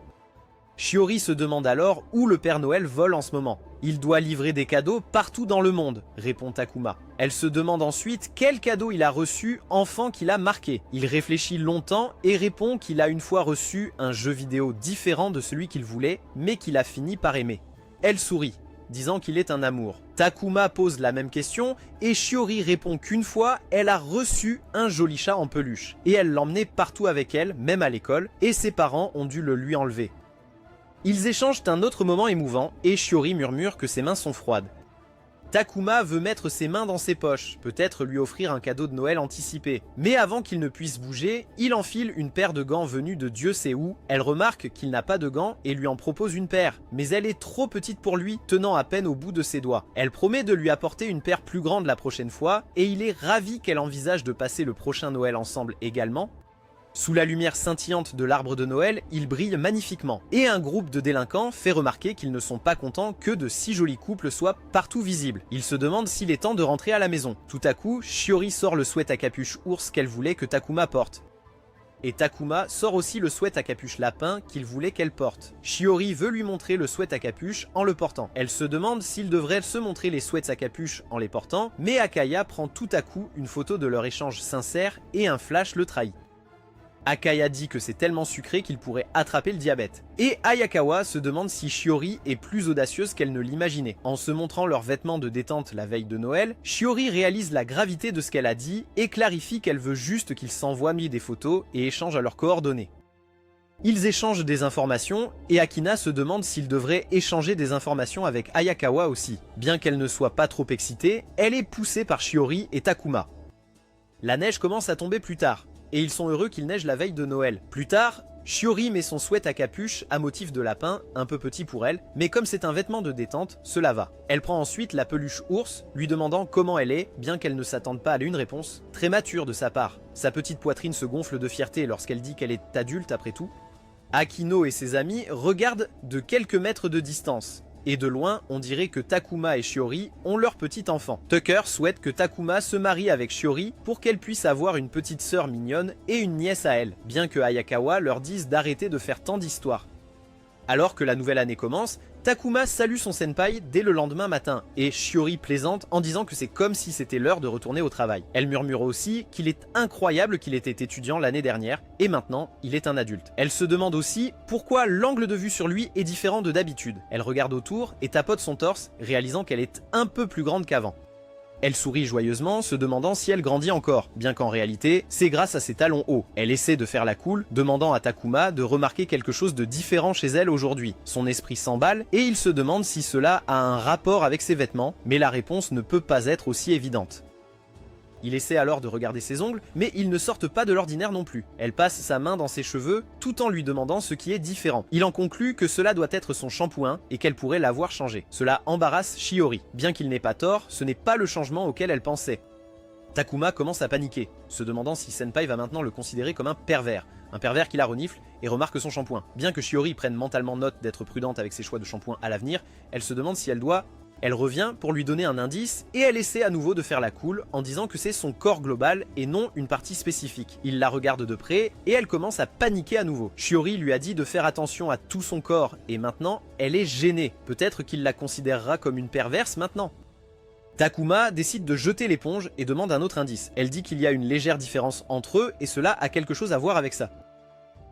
Shiori se demande alors où le Père Noël vole en ce moment. Il doit livrer des cadeaux partout dans le monde, répond Takuma. Elle se demande ensuite quel cadeau il a reçu enfant qui l'a marqué. Il réfléchit longtemps et répond qu'il a une fois reçu un jeu vidéo différent de celui qu'il voulait, mais qu'il a fini par aimer. Elle sourit, disant qu'il est un amour. Takuma pose la même question et Shiori répond qu'une fois, elle a reçu un joli chat en peluche. Et elle l'emmenait partout avec elle, même à l'école, et ses parents ont dû le lui enlever. Ils échangent un autre moment émouvant et Shiori murmure que ses mains sont froides. Takuma veut mettre ses mains dans ses poches, peut-être lui offrir un cadeau de Noël anticipé. Mais avant qu'il ne puisse bouger, il enfile une paire de gants venus de Dieu sait où. Elle remarque qu'il n'a pas de gants et lui en propose une paire. Mais elle est trop petite pour lui, tenant à peine au bout de ses doigts. Elle promet de lui apporter une paire plus grande la prochaine fois et il est ravi qu'elle envisage de passer le prochain Noël ensemble également. Sous la lumière scintillante de l'arbre de Noël, il brille magnifiquement. Et un groupe de délinquants fait remarquer qu'ils ne sont pas contents que de si jolis couples soient partout visibles. Ils se demandent s'il est temps de rentrer à la maison. Tout à coup, Shiori sort le sweat à capuche ours qu'elle voulait que Takuma porte. Et Takuma sort aussi le sweat à capuche lapin qu'il voulait qu'elle porte. Shiori veut lui montrer le sweat à capuche en le portant. Elle se demande s'ils devraient se montrer les sweats à capuche en les portant, mais Akaya prend tout à coup une photo de leur échange sincère et un flash le trahit. Akaya dit que c'est tellement sucré qu'il pourrait attraper le diabète. Et Ayakawa se demande si Shiori est plus audacieuse qu'elle ne l'imaginait. En se montrant leurs vêtements de détente la veille de Noël, Shiori réalise la gravité de ce qu'elle a dit et clarifie qu'elle veut juste qu'ils s'envoient des photos et échangent leurs coordonnées. Ils échangent des informations et Akina se demande s'il devrait échanger des informations avec Ayakawa aussi. Bien qu'elle ne soit pas trop excitée, elle est poussée par Shiori et Takuma. La neige commence à tomber plus tard. Et ils sont heureux qu'il neige la veille de Noël. Plus tard, Shiori met son sweat à capuche à motif de lapin, un peu petit pour elle, mais comme c'est un vêtement de détente, cela va. Elle prend ensuite la peluche ours, lui demandant comment elle est, bien qu'elle ne s'attende pas à une réponse. Très mature de sa part. Sa petite poitrine se gonfle de fierté lorsqu'elle dit qu'elle est adulte après tout. Akino et ses amis regardent de quelques mètres de distance. Et de loin, on dirait que Takuma et Shiori ont leur petit enfant. Tucker souhaite que Takuma se marie avec Shiori pour qu'elle puisse avoir une petite sœur mignonne et une nièce à elle, bien que Ayakawa leur dise d'arrêter de faire tant d'histoires. Alors que la nouvelle année commence, Takuma salue son senpai dès le lendemain matin, et Shiori plaisante en disant que c'est comme si c'était l'heure de retourner au travail. Elle murmure aussi qu'il est incroyable qu'il était étudiant l'année dernière, et maintenant il est un adulte. Elle se demande aussi pourquoi l'angle de vue sur lui est différent de d'habitude. Elle regarde autour et tapote son torse, réalisant qu'elle est un peu plus grande qu'avant. Elle sourit joyeusement, se demandant si elle grandit encore, bien qu'en réalité, c'est grâce à ses talons hauts. Elle essaie de faire la cool, demandant à Takuma de remarquer quelque chose de différent chez elle aujourd'hui. Son esprit s'emballe et il se demande si cela a un rapport avec ses vêtements, mais la réponse ne peut pas être aussi évidente. Il essaie alors de regarder ses ongles, mais ils ne sortent pas de l'ordinaire non plus. Elle passe sa main dans ses cheveux, tout en lui demandant ce qui est différent. Il en conclut que cela doit être son shampoing et qu'elle pourrait l'avoir changé. Cela embarrasse Shiori. Bien qu'il n'ait pas tort, ce n'est pas le changement auquel elle pensait. Takuma commence à paniquer, se demandant si Senpai va maintenant le considérer comme un pervers qui la renifle et remarque son shampoing. Bien que Shiori prenne mentalement note d'être prudente avec ses choix de shampoing à l'avenir, elle se demande si elle doit... Elle revient pour lui donner un indice et elle essaie à nouveau de faire la cool en disant que c'est son corps global et non une partie spécifique. Il la regarde de près et elle commence à paniquer à nouveau. Shiori lui a dit de faire attention à tout son corps et maintenant elle est gênée. Peut-être qu'il la considérera comme une perverse maintenant. Takuma décide de jeter l'éponge et demande un autre indice. Elle dit qu'il y a une légère différence entre eux et cela a quelque chose à voir avec ça.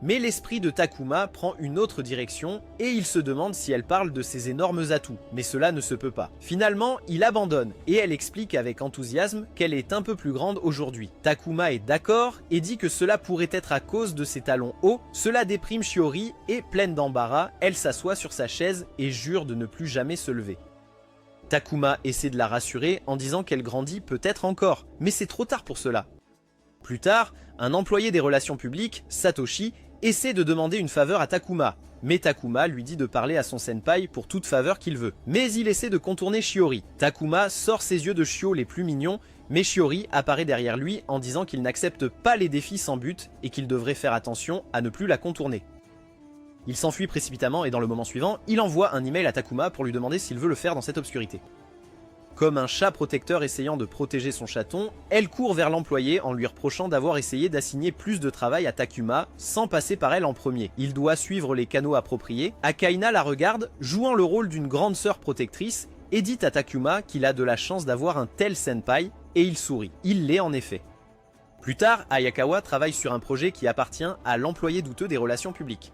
Mais l'esprit de Takuma prend une autre direction et il se demande si elle parle de ses énormes atouts, mais cela ne se peut pas. Finalement, il abandonne et elle explique avec enthousiasme qu'elle est un peu plus grande aujourd'hui. Takuma est d'accord et dit que cela pourrait être à cause de ses talons hauts. Cela déprime Shiori et pleine d'embarras, elle s'assoit sur sa chaise et jure de ne plus jamais se lever. Takuma essaie de la rassurer en disant qu'elle grandit peut-être encore, mais c'est trop tard pour cela. Plus tard, un employé des relations publiques, Satoshi, essaie de demander une faveur à Takuma, mais Takuma lui dit de parler à son senpai pour toute faveur qu'il veut. Mais il essaie de contourner Shiori. Takuma sort ses yeux de chiot les plus mignons, mais Shiori apparaît derrière lui en disant qu'il n'accepte pas les défis sans but et qu'il devrait faire attention à ne plus la contourner. Il s'enfuit précipitamment et dans le moment suivant, il envoie un email à Takuma pour lui demander s'il veut le faire dans cette obscurité. Comme un chat protecteur essayant de protéger son chaton, elle court vers l'employé en lui reprochant d'avoir essayé d'assigner plus de travail à Takuma sans passer par elle en premier. Il doit suivre les canaux appropriés. Akaina la regarde, jouant le rôle d'une grande sœur protectrice, et dit à Takuma qu'il a de la chance d'avoir un tel senpai, et il sourit. Il l'est en effet. Plus tard, Ayakawa travaille sur un projet qui appartient à l'employé douteux des relations publiques.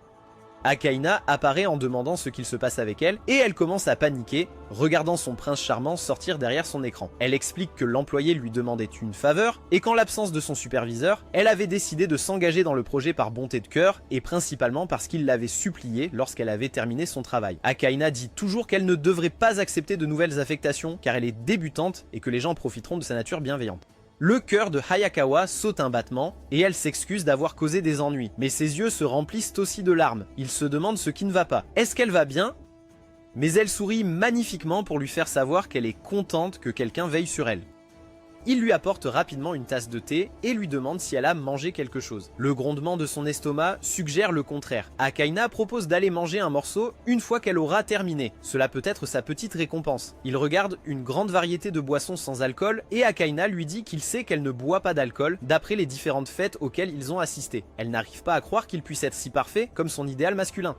Akaina apparaît en demandant ce qu'il se passe avec elle et elle commence à paniquer, regardant son prince charmant sortir derrière son écran. Elle explique que l'employé lui demandait une faveur et qu'en l'absence de son superviseur, elle avait décidé de s'engager dans le projet par bonté de cœur et principalement parce qu'il l'avait supplié lorsqu'elle avait terminé son travail. Akaina dit toujours qu'elle ne devrait pas accepter de nouvelles affectations car elle est débutante et que les gens profiteront de sa nature bienveillante. Le cœur de Hayakawa saute un battement et elle s'excuse d'avoir causé des ennuis. Mais ses yeux se remplissent aussi de larmes. Il se demande ce qui ne va pas. Est-ce qu'elle va bien? Mais elle sourit magnifiquement pour lui faire savoir qu'elle est contente que quelqu'un veille sur elle. Il lui apporte rapidement une tasse de thé et lui demande si elle a mangé quelque chose. Le grondement de son estomac suggère le contraire. Akaina propose d'aller manger un morceau une fois qu'elle aura terminé. Cela peut être sa petite récompense. Il regarde une grande variété de boissons sans alcool et Akaina lui dit qu'il sait qu'elle ne boit pas d'alcool d'après les différentes fêtes auxquelles ils ont assisté. Elle n'arrive pas à croire qu'il puisse être si parfait comme son idéal masculin.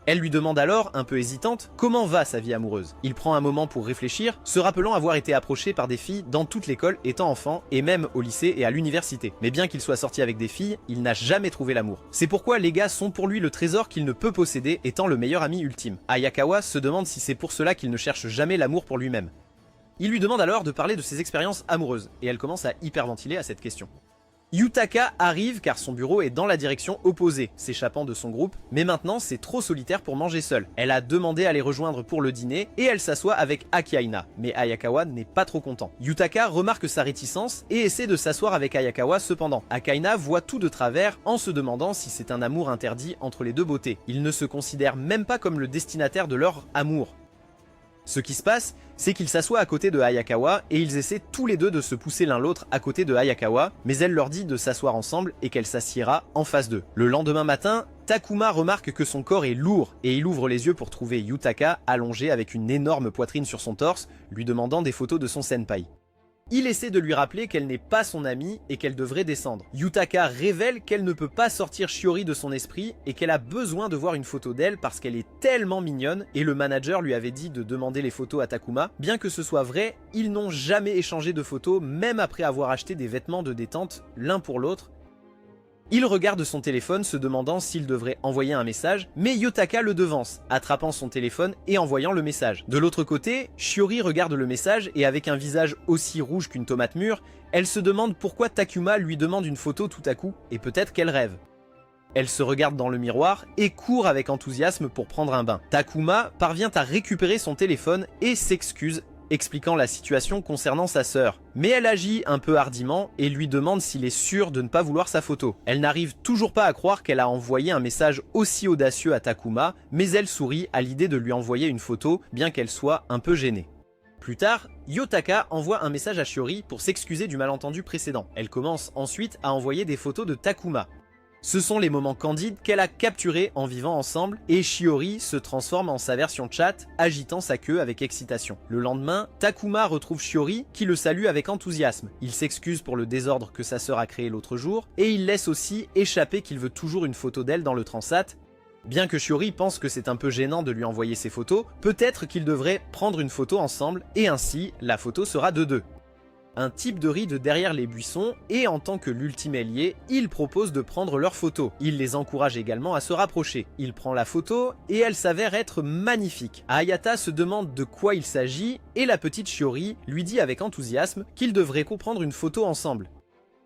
Elle lui demande alors, un peu hésitante, comment va sa vie amoureuse. Il prend un moment pour réfléchir, se rappelant avoir été approché par des filles dans toute l'école étant enfant, et même au lycée et à l'université. Mais bien qu'il soit sorti avec des filles, il n'a jamais trouvé l'amour. C'est pourquoi les gars sont pour lui le trésor qu'il ne peut posséder, étant le meilleur ami ultime. Ayakawa se demande si c'est pour cela qu'il ne cherche jamais l'amour pour lui-même. Il lui demande alors de parler de ses expériences amoureuses, et elle commence à hyperventiler à cette question. Yutaka arrive car son bureau est dans la direction opposée, s'échappant de son groupe, mais maintenant c'est trop solitaire pour manger seule. Elle a demandé à les rejoindre pour le dîner et elle s'assoit avec Akaina, mais Ayakawa n'est pas trop content. Yutaka remarque sa réticence et essaie de s'asseoir avec Ayakawa cependant. Akaina voit tout de travers en se demandant si c'est un amour interdit entre les deux beautés. Ils ne se considèrent même pas comme le destinataire de leur amour. Ce qui se passe, c'est qu'ils s'assoient à côté de Ayakawa et ils essaient tous les deux de se pousser l'un l'autre à côté de Ayakawa, mais elle leur dit de s'asseoir ensemble et qu'elle s'assiera en face d'eux. Le lendemain matin, Takuma remarque que son corps est lourd et il ouvre les yeux pour trouver Yutaka allongée avec une énorme poitrine sur son torse, lui demandant des photos de son senpai. Il essaie de lui rappeler qu'elle n'est pas son amie et qu'elle devrait descendre. Yutaka révèle qu'elle ne peut pas sortir Shiori de son esprit et qu'elle a besoin de voir une photo d'elle parce qu'elle est tellement mignonne et le manager lui avait dit de demander les photos à Takuma. Bien que ce soit vrai, ils n'ont jamais échangé de photos même après avoir acheté des vêtements de détente l'un pour l'autre. Il regarde son téléphone se demandant s'il devrait envoyer un message, mais Yotaka le devance, attrapant son téléphone et envoyant le message. De l'autre côté, Shiori regarde le message et avec un visage aussi rouge qu'une tomate mûre, elle se demande pourquoi Takuma lui demande une photo tout à coup, et peut-être qu'elle rêve. Elle se regarde dans le miroir et court avec enthousiasme pour prendre un bain. Takuma parvient à récupérer son téléphone et s'excuse, expliquant la situation concernant sa sœur. Mais elle agit un peu hardiment et lui demande s'il est sûr de ne pas vouloir sa photo. Elle n'arrive toujours pas à croire qu'elle a envoyé un message aussi audacieux à Takuma, mais elle sourit à l'idée de lui envoyer une photo, bien qu'elle soit un peu gênée. Plus tard, Yotaka envoie un message à Shiori pour s'excuser du malentendu précédent. Elle commence ensuite à envoyer des photos de Takuma. Ce sont les moments candides qu'elle a capturés en vivant ensemble et Shiori se transforme en sa version chat, agitant sa queue avec excitation. Le lendemain, Takuma retrouve Shiori qui le salue avec enthousiasme. Il s'excuse pour le désordre que sa sœur a créé l'autre jour et il laisse aussi échapper qu'il veut toujours une photo d'elle dans le transat. Bien que Shiori pense que c'est un peu gênant de lui envoyer ses photos, peut-être qu'ils devraient prendre une photo ensemble et ainsi la photo sera de deux. Un type de ride derrière les buissons et en tant que l'ultime allié, il propose de prendre leurs photos. Il les encourage également à se rapprocher. Il prend la photo et elle s'avère être magnifique. Hayata se demande de quoi il s'agit et la petite Shiori lui dit avec enthousiasme qu'ils devraient comprendre une photo ensemble.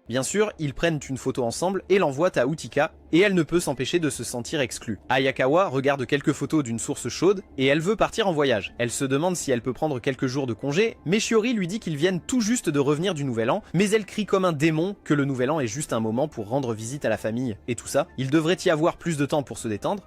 Bien sûr, ils prennent une photo ensemble et l'envoient à Utica, et elle ne peut s'empêcher de se sentir exclue. Ayakawa regarde quelques photos d'une source chaude, et elle veut partir en voyage. Elle se demande si elle peut prendre quelques jours de congé, mais Shiori lui dit qu'ils viennent tout juste de revenir du Nouvel An, mais elle crie comme un démon que le Nouvel An est juste un moment pour rendre visite à la famille, et tout ça. Il devrait y avoir plus de temps pour se détendre.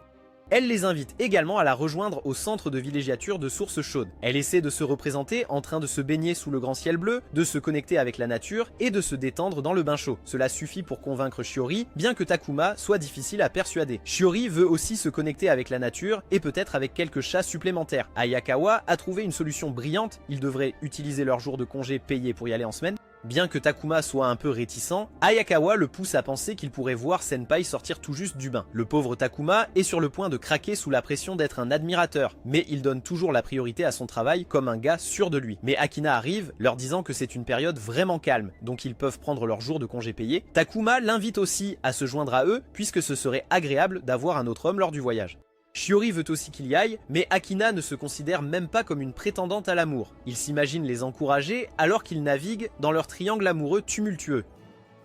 Elle les invite également à la rejoindre au centre de villégiature de Source Chaude. Elle essaie de se représenter en train de se baigner sous le grand ciel bleu, de se connecter avec la nature et de se détendre dans le bain chaud. Cela suffit pour convaincre Shiori, bien que Takuma soit difficile à persuader. Shiori veut aussi se connecter avec la nature et peut-être avec quelques chats supplémentaires. Ayakawa a trouvé une solution brillante, ils devraient utiliser leur jour de congé payé pour y aller en semaine. Bien que Takuma soit un peu réticent, Ayakawa le pousse à penser qu'il pourrait voir Senpai sortir tout juste du bain. Le pauvre Takuma est sur le point de craquer sous la pression d'être un admirateur, mais il donne toujours la priorité à son travail comme un gars sûr de lui. Mais Akina arrive, leur disant que c'est une période vraiment calme, donc ils peuvent prendre leur jour de congé payé. Takuma l'invite aussi à se joindre à eux, puisque ce serait agréable d'avoir un autre homme lors du voyage. Shiori veut aussi qu'il y aille, mais Akina ne se considère même pas comme une prétendante à l'amour. Il s'imagine les encourager alors qu'ils naviguent dans leur triangle amoureux tumultueux.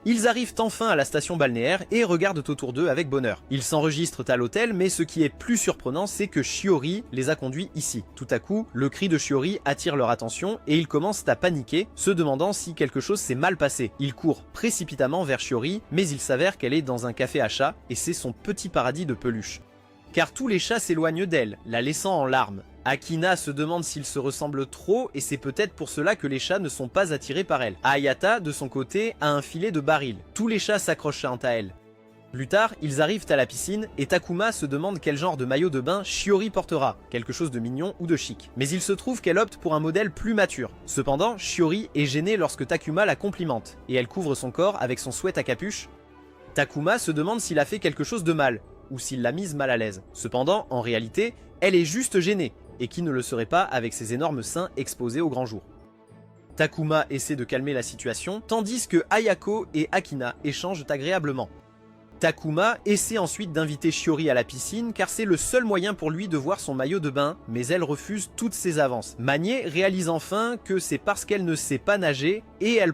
Ils arrivent enfin à la station balnéaire et regardent autour d'eux avec bonheur. Ils s'enregistrent à l'hôtel, mais ce qui est plus surprenant, c'est que Shiori les a conduits ici. Tout à coup, le cri de Shiori attire leur attention et ils commencent à paniquer, se demandant si quelque chose s'est mal passé. Ils courent précipitamment vers Shiori, mais il s'avère qu'elle est dans un café à chats et c'est son petit paradis de peluche. Car tous les chats s'éloignent d'elle, la laissant en larmes. Akina se demande s'ils se ressemblent trop et c'est peut-être pour cela que les chats ne sont pas attirés par elle. Ayata, de son côté, a un filet de baril. Tous les chats s'accrochent à elle. Plus tard, ils arrivent à la piscine et Takuma se demande quel genre de maillot de bain Shiori portera, quelque chose de mignon ou de chic. Mais il se trouve qu'elle opte pour un modèle plus mature. Cependant, Shiori est gênée lorsque Takuma la complimente et elle couvre son corps avec son sweat à capuche. Takuma se demande s'il a fait quelque chose de mal, ou s'il l'a mise mal à l'aise. Cependant, en réalité, elle est juste gênée, et qui ne le serait pas avec ses énormes seins exposés au grand jour. Takuma essaie de calmer la situation, tandis que Ayako et Akina échangent agréablement. Takuma essaie ensuite d'inviter Shiori à la piscine car c'est le seul moyen pour lui de voir son maillot de bain, mais elle refuse toutes ses avances. Magné réalise enfin que c'est parce qu'elle ne sait pas nager et il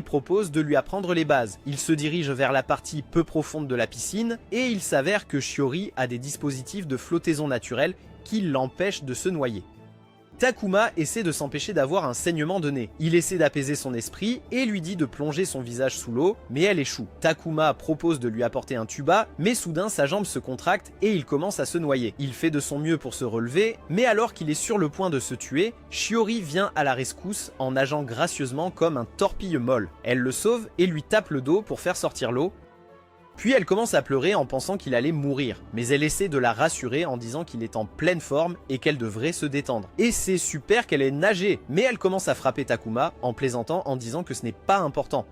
propose de lui apprendre les bases. Il se dirige vers la partie peu profonde de la piscine et il s'avère que Shiori a des dispositifs de flottaison naturelle qui l'empêchent de se noyer. Takuma essaie de s'empêcher d'avoir un saignement de nez. Il essaie d'apaiser son esprit et lui dit de plonger son visage sous l'eau, mais elle échoue. Takuma propose de lui apporter un tuba, mais soudain sa jambe se contracte et il commence à se noyer. Il fait de son mieux pour se relever, mais alors qu'il est sur le point de se tuer, Shiori vient à la rescousse en nageant gracieusement comme un torpille molle. Elle le sauve et lui tape le dos pour faire sortir l'eau. Puis elle commence à pleurer en pensant qu'il allait mourir, mais elle essaie de la rassurer en disant qu'il est en pleine forme et qu'elle devrait se détendre. Et c'est super qu'elle ait nagé, mais elle commence à frapper Takuma en plaisantant en disant que ce n'est pas important.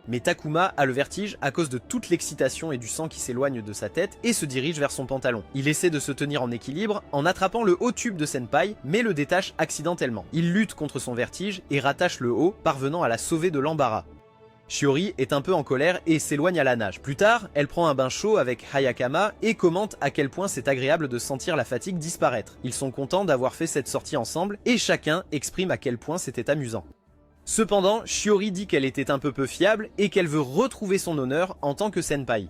Mais Takuma a le vertige à cause de toute l'excitation et du sang qui s'éloigne de sa tête et se dirige vers son pantalon. Il essaie de se tenir en équilibre en attrapant le haut tube de Senpai, mais le détache accidentellement. Il lutte contre son vertige et rattache le haut, parvenant à la sauver de l'embarras. Shiori est un peu en colère et s'éloigne à la nage. Plus tard, elle prend un bain chaud avec Hayakama et commente à quel point c'est agréable de sentir la fatigue disparaître. Ils sont contents d'avoir fait cette sortie ensemble et chacun exprime à quel point c'était amusant. Cependant, Shiori dit qu'elle était un peu fiable et qu'elle veut retrouver son honneur en tant que senpai.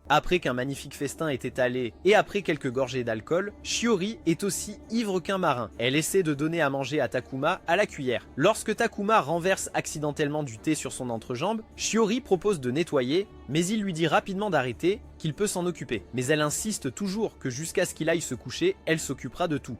Après qu'un magnifique festin est étalé et après quelques gorgées d'alcool, Shiori est aussi ivre qu'un marin. Elle essaie de donner à manger à Takuma à la cuillère. Lorsque Takuma renverse accidentellement du thé sur son entrejambe, Shiori propose de nettoyer, mais il lui dit rapidement d'arrêter, qu'il peut s'en occuper. Mais elle insiste toujours que jusqu'à ce qu'il aille se coucher, elle s'occupera de tout.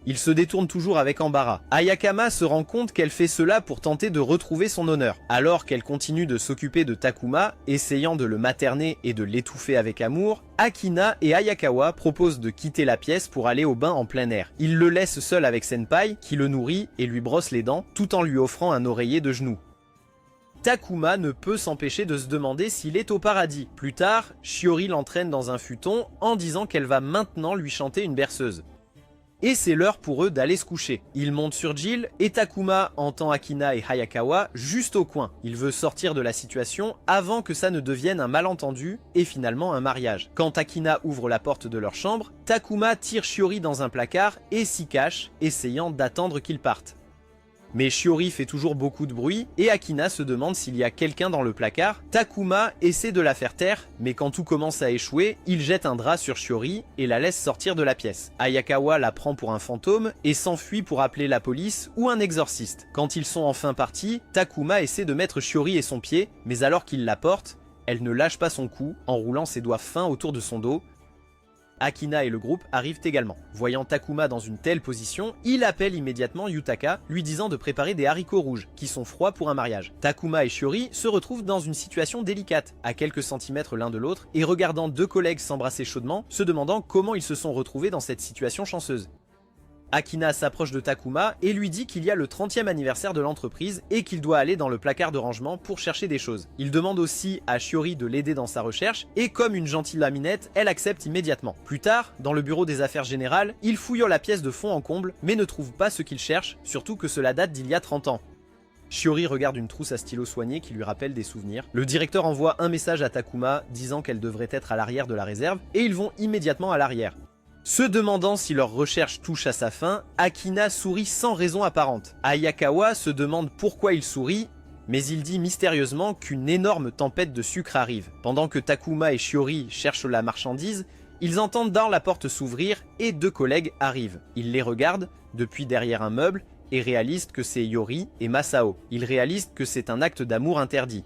Il se détourne toujours avec embarras. Hayakama se rend compte qu'elle fait cela pour tenter de retrouver son honneur. Alors qu'elle continue de s'occuper de Takuma, essayant de le materner et de l'étouffer avec amour, Akina et Ayakawa proposent de quitter la pièce pour aller au bain en plein air. Ils le laissent seul avec Senpai, qui le nourrit et lui brosse les dents, tout en lui offrant un oreiller de genou. Takuma ne peut s'empêcher de se demander s'il est au paradis. Plus tard, Shiori l'entraîne dans un futon en disant qu'elle va maintenant lui chanter une berceuse. Et c'est l'heure pour eux d'aller se coucher. Ils montent sur Jill et Takuma entend Akina et Hayakawa juste au coin. Il veut sortir de la situation avant que ça ne devienne un malentendu et finalement un mariage. Quand Akina ouvre la porte de leur chambre, Takuma tire Shiori dans un placard et s'y cache, essayant d'attendre qu'ils partent. Mais Shiori fait toujours beaucoup de bruit et Akina se demande s'il y a quelqu'un dans le placard. Takuma essaie de la faire taire, mais quand tout commence à échouer, il jette un drap sur Shiori et la laisse sortir de la pièce. Ayakawa la prend pour un fantôme et s'enfuit pour appeler la police ou un exorciste. Quand ils sont enfin partis, Takuma essaie de mettre Shiori et son pied, mais alors qu'il la porte, elle ne lâche pas son cou en roulant ses doigts fins autour de son dos. Akina et le groupe arrivent également. Voyant Takuma dans une telle position, il appelle immédiatement Yutaka, lui disant de préparer des haricots rouges, qui sont froids pour un mariage. Takuma et Shiori se retrouvent dans une situation délicate, à quelques centimètres l'un de l'autre, et regardant deux collègues s'embrasser chaudement, se demandant comment ils se sont retrouvés dans cette situation chanceuse. Akina s'approche de Takuma et lui dit qu'il y a le 30e anniversaire de l'entreprise et qu'il doit aller dans le placard de rangement pour chercher des choses. Il demande aussi à Shiori de l'aider dans sa recherche et comme une gentille laminette, elle accepte immédiatement. Plus tard, dans le bureau des affaires générales, il fouille la pièce de fond en comble mais ne trouve pas ce qu'il cherche, surtout que cela date d'il y a 30 ans. Shiori regarde une trousse à stylo soignée qui lui rappelle des souvenirs. Le directeur envoie un message à Takuma disant qu'elle devrait être à l'arrière de la réserve et ils vont immédiatement à l'arrière. Se demandant si leur recherche touche à sa fin, Akina sourit sans raison apparente. Ayakawa se demande pourquoi il sourit, mais il dit mystérieusement qu'une énorme tempête de sucre arrive. Pendant que Takuma et Shiori cherchent la marchandise, ils entendent dans la porte s'ouvrir et deux collègues arrivent. Ils les regardent depuis derrière un meuble et réalisent que c'est Yori et Masao. Ils réalisent que c'est un acte d'amour interdit.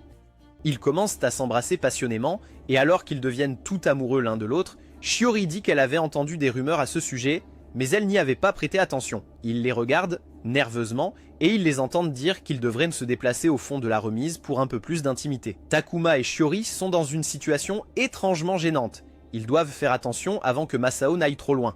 Ils commencent à s'embrasser passionnément et alors qu'ils deviennent tout amoureux l'un de l'autre, Shiori dit qu'elle avait entendu des rumeurs à ce sujet, mais elle n'y avait pas prêté attention. Il les regarde nerveusement et ils les entendent dire qu'ils devraient se déplacer au fond de la remise pour un peu plus d'intimité. Takuma et Shiori sont dans une situation étrangement gênante. Ils doivent faire attention avant que Masao n'aille trop loin.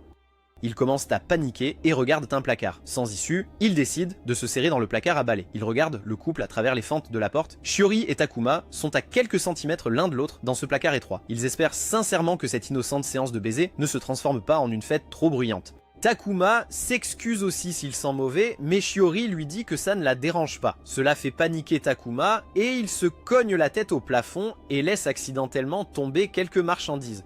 Ils commencent à paniquer et regardent un placard. Sans issue, ils décident de se serrer dans le placard à balai. Ils regardent le couple à travers les fentes de la porte. Shiori et Takuma sont à quelques centimètres l'un de l'autre dans ce placard étroit. Ils espèrent sincèrement que cette innocente séance de baiser ne se transforme pas en une fête trop bruyante. Takuma s'excuse aussi s'il sent mauvais, mais Shiori lui dit que ça ne la dérange pas. Cela fait paniquer Takuma et il se cogne la tête au plafond et laisse accidentellement tomber quelques marchandises.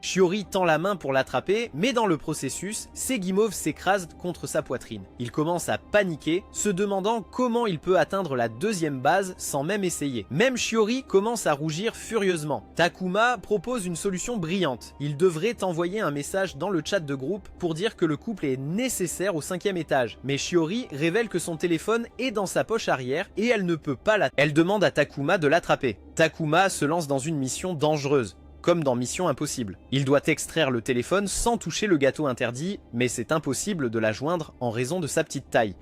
Shiori tend la main pour l'attraper, mais dans le processus, ses guimauves s'écrasent contre sa poitrine. Il commence à paniquer, se demandant comment il peut atteindre la deuxième base sans même essayer. Même Shiori commence à rougir furieusement. Takuma propose une solution brillante. Il devrait envoyer un message dans le chat de groupe pour dire que le couple est nécessaire au 5e étage. Mais Shiori révèle que son téléphone est dans sa poche arrière et elle ne peut pas l'attraper. Elle demande à Takuma de l'attraper. Takuma se lance dans une mission dangereuse, comme dans Mission Impossible. Il doit extraire le téléphone sans toucher le gâteau interdit, mais c'est impossible de la joindre en raison de sa petite taille.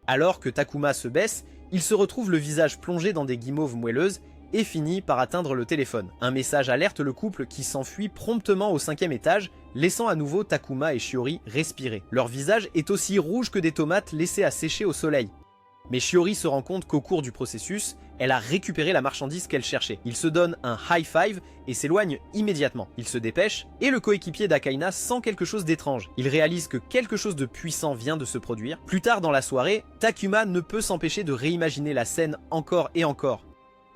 Alors que Takuma se baisse, il se retrouve le visage plongé dans des guimauves moelleuses et finit par atteindre le téléphone. Un message alerte le couple qui s'enfuit promptement au 5e étage, laissant à nouveau Takuma et Shiori respirer. Leur visage est aussi rouge que des tomates laissées à sécher au soleil. Mais Shiori se rend compte qu'au cours du processus, elle a récupéré la marchandise qu'elle cherchait. Il se donne un high five et s'éloigne immédiatement. Il se dépêche et le coéquipier d'Akaina sent quelque chose d'étrange. Il réalise que quelque chose de puissant vient de se produire. Plus tard dans la soirée, Takuma ne peut s'empêcher de réimaginer la scène encore et encore.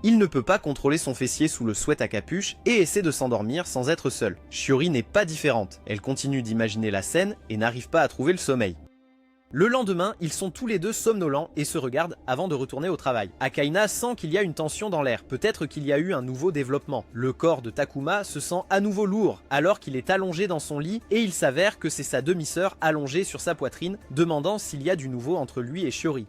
Il ne peut pas contrôler son fessier sous le sweat à capuche et essaie de s'endormir sans être seul. Shiori n'est pas différente, elle continue d'imaginer la scène et n'arrive pas à trouver le sommeil. Le lendemain, ils sont tous les deux somnolents et se regardent avant de retourner au travail. Akaina sent qu'il y a une tension dans l'air, peut-être qu'il y a eu un nouveau développement. Le corps de Takuma se sent à nouveau lourd, alors qu'il est allongé dans son lit et il s'avère que c'est sa demi-sœur allongée sur sa poitrine, demandant s'il y a du nouveau entre lui et Shiori.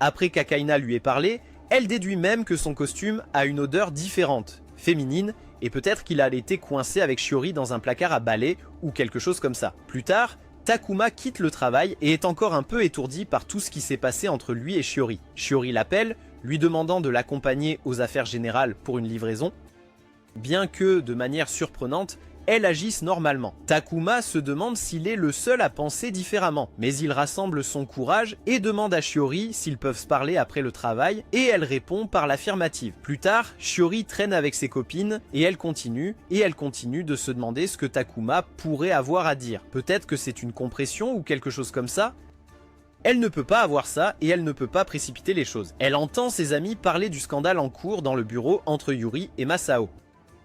Après qu'Akaina lui ait parlé, elle déduit même que son costume a une odeur différente, féminine, et peut-être qu'il a été coincé avec Shiori dans un placard à balai ou quelque chose comme ça. Plus tard, Takuma quitte le travail et est encore un peu étourdi par tout ce qui s'est passé entre lui et Shiori. Shiori l'appelle, lui demandant de l'accompagner aux affaires générales pour une livraison, bien que, de manière surprenante, elles agissent normalement. Takuma se demande s'il est le seul à penser différemment, mais il rassemble son courage et demande à Shiori s'ils peuvent se parler après le travail, et elle répond par l'affirmative. Plus tard, Shiori traîne avec ses copines, et elle continue de se demander ce que Takuma pourrait avoir à dire. Peut-être que c'est une compression ou quelque chose comme ça. Elle ne peut pas avoir ça et elle ne peut pas précipiter les choses. Elle entend ses amis parler du scandale en cours dans le bureau entre Yuri et Masao.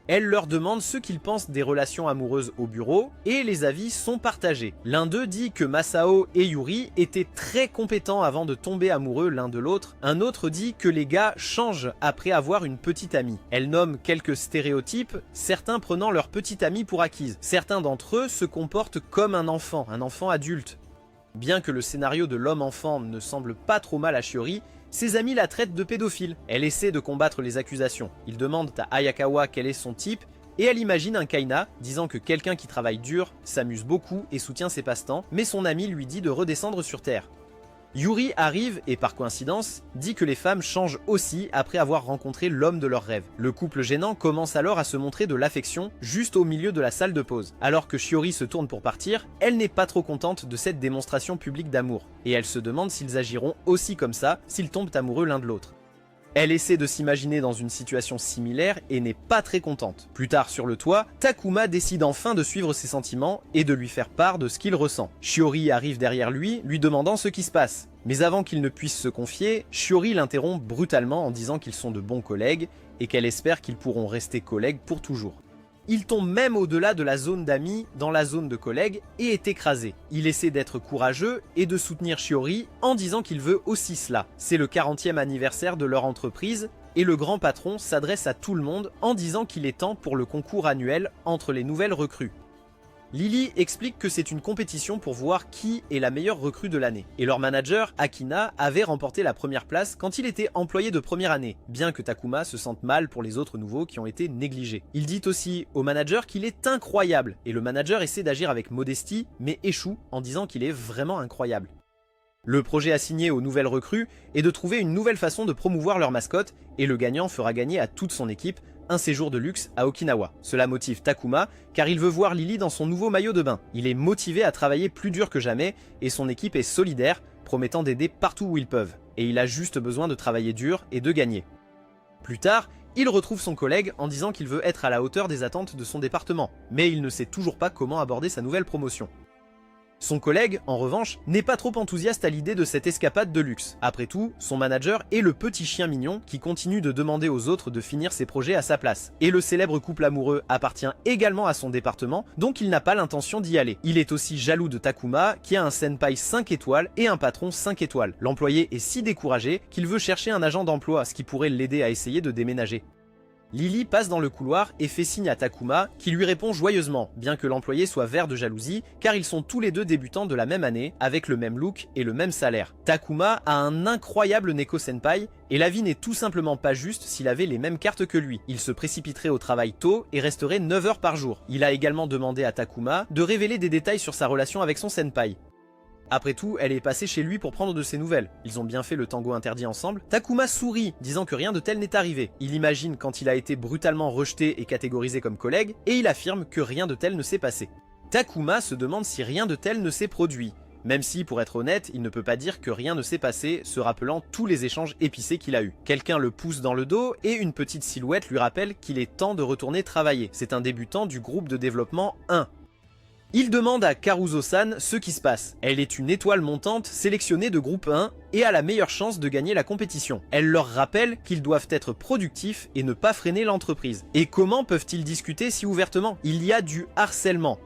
Elle leur demande ce qu'ils pensent des relations amoureuses au bureau, et les avis sont partagés. L'un d'eux dit que Masao et Yuri étaient très compétents avant de tomber amoureux l'un de l'autre. Un autre dit que les gars changent après avoir une petite amie. Elle nomme quelques stéréotypes, certains prenant leur petite amie pour acquise. Certains d'entre eux se comportent comme un enfant adulte. Bien que le scénario de l'homme-enfant ne semble pas trop mal à Shiori, ses amis la traitent de pédophile. Elle essaie de combattre les accusations. Ils demandent à Ayakawa quel est son type, et elle imagine un kaina, disant que quelqu'un qui travaille dur, s'amuse beaucoup et soutient ses passe-temps, mais son ami lui dit de redescendre sur Terre. Yuri arrive et par coïncidence dit que les femmes changent aussi après avoir rencontré l'homme de leurs rêves. Le couple gênant commence alors à se montrer de l'affection juste au milieu de la salle de pause. Alors que Shiori se tourne pour partir, elle n'est pas trop contente de cette démonstration publique d'amour et elle se demande s'ils agiront aussi comme ça s'ils tombent amoureux l'un de l'autre. Elle essaie de s'imaginer dans une situation similaire et n'est pas très contente. Plus tard sur le toit, Takuma décide enfin de suivre ses sentiments et de lui faire part de ce qu'il ressent. Shiori arrive derrière lui, lui demandant ce qui se passe. Mais avant qu'il ne puisse se confier, Shiori l'interrompt brutalement en disant qu'ils sont de bons collègues et qu'elle espère qu'ils pourront rester collègues pour toujours. Il tombe même au-delà de la zone d'amis, dans la zone de collègues, et est écrasé. Il essaie d'être courageux et de soutenir Shiori en disant qu'il veut aussi cela. C'est le 40e anniversaire de leur entreprise, et le grand patron s'adresse à tout le monde en disant qu'il est temps pour le concours annuel entre les nouvelles recrues. Lily explique que c'est une compétition pour voir qui est la meilleure recrue de l'année. Et leur manager, Akina, avait remporté la première place quand il était employé de première année, bien que Takuma se sente mal pour les autres nouveaux qui ont été négligés. Il dit aussi au manager qu'il est incroyable, et le manager essaie d'agir avec modestie, mais échoue en disant qu'il est vraiment incroyable. Le projet assigné aux nouvelles recrues est de trouver une nouvelle façon de promouvoir leur mascotte, et le gagnant fera gagner à toute son équipe un séjour de luxe à Okinawa. Cela motive Takuma car il veut voir Lily dans son nouveau maillot de bain. Il est motivé à travailler plus dur que jamais et son équipe est solidaire, promettant d'aider partout où ils peuvent. Et il a juste besoin de travailler dur et de gagner. Plus tard, il retrouve son collègue en disant qu'il veut être à la hauteur des attentes de son département, mais il ne sait toujours pas comment aborder sa nouvelle promotion. Son collègue, en revanche, n'est pas trop enthousiaste à l'idée de cette escapade de luxe. Après tout, son manager est le petit chien mignon qui continue de demander aux autres de finir ses projets à sa place. Et le célèbre couple amoureux appartient également à son département, donc il n'a pas l'intention d'y aller. Il est aussi jaloux de Takuma, qui a un senpai 5 étoiles et un patron 5 étoiles. L'employé est si découragé qu'il veut chercher un agent d'emploi, ce qui pourrait l'aider à essayer de déménager. Lily passe dans le couloir et fait signe à Takuma, qui lui répond joyeusement, bien que l'employé soit vert de jalousie, car ils sont tous les deux débutants de la même année, avec le même look et le même salaire. Takuma a un incroyable Neko-senpai, et la vie n'est tout simplement pas juste s'il avait les mêmes cartes que lui. Il se précipiterait au travail tôt et resterait 9 heures par jour. Il a également demandé à Takuma de révéler des détails sur sa relation avec son senpai. Après tout, elle est passée chez lui pour prendre de ses nouvelles. Ils ont bien fait le tango interdit ensemble. Takuma sourit, disant que rien de tel n'est arrivé. Il imagine quand il a été brutalement rejeté et catégorisé comme collègue, et il affirme que rien de tel ne s'est passé. Takuma se demande si rien de tel ne s'est produit. Même si, pour être honnête, il ne peut pas dire que rien ne s'est passé, se rappelant tous les échanges épicés qu'il a eus. Quelqu'un le pousse dans le dos et une petite silhouette lui rappelle qu'il est temps de retourner travailler. C'est un débutant du groupe de développement 1. Il demande à Karuso-san ce qui se passe. Elle est une étoile montante sélectionnée de groupe 1 et a la meilleure chance de gagner la compétition. Elle leur rappelle qu'ils doivent être productifs et ne pas freiner l'entreprise. Et comment peuvent-ils discuter si ouvertement? Il y a du harcèlement.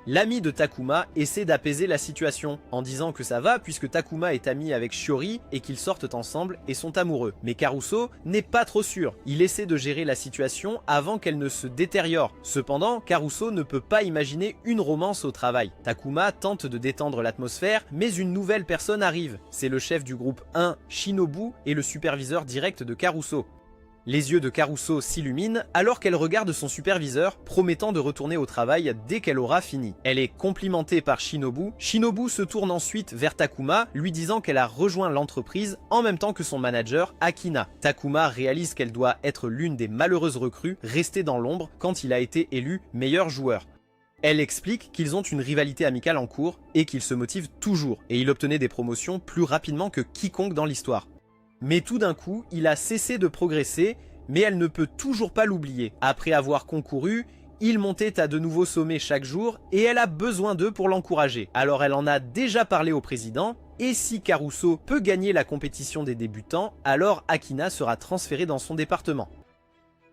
L'ami de Takuma essaie d'apaiser la situation en disant que ça va puisque Takuma est ami avec Shiori et qu'ils sortent ensemble et sont amoureux. Mais Karuso n'est pas trop sûr. Il essaie de gérer la situation avant qu'elle ne se détériore. Cependant, Karuso ne peut pas imaginer une romance au travail. Takuma tente de détendre l'atmosphère, mais une nouvelle personne arrive. C'est le chef du groupe 1, Shinobu, et le superviseur direct de Karuso. Les yeux de Karuso s'illuminent alors qu'elle regarde son superviseur, promettant de retourner au travail dès qu'elle aura fini. Elle est complimentée par Shinobu. Shinobu se tourne ensuite vers Takuma, lui disant qu'elle a rejoint l'entreprise en même temps que son manager, Akina. Takuma réalise qu'elle doit être l'une des malheureuses recrues restées dans l'ombre quand il a été élu meilleur joueur. Elle explique qu'ils ont une rivalité amicale en cours et qu'ils se motivent toujours, et il obtenait des promotions plus rapidement que quiconque dans l'histoire. Mais tout d'un coup, il a cessé de progresser, mais elle ne peut toujours pas l'oublier. Après avoir concouru, il montait à de nouveaux sommets chaque jour et elle a besoin d'eux pour l'encourager. Alors elle en a déjà parlé au président, et si Karuso peut gagner la compétition des débutants, alors Akina sera transféré dans son département.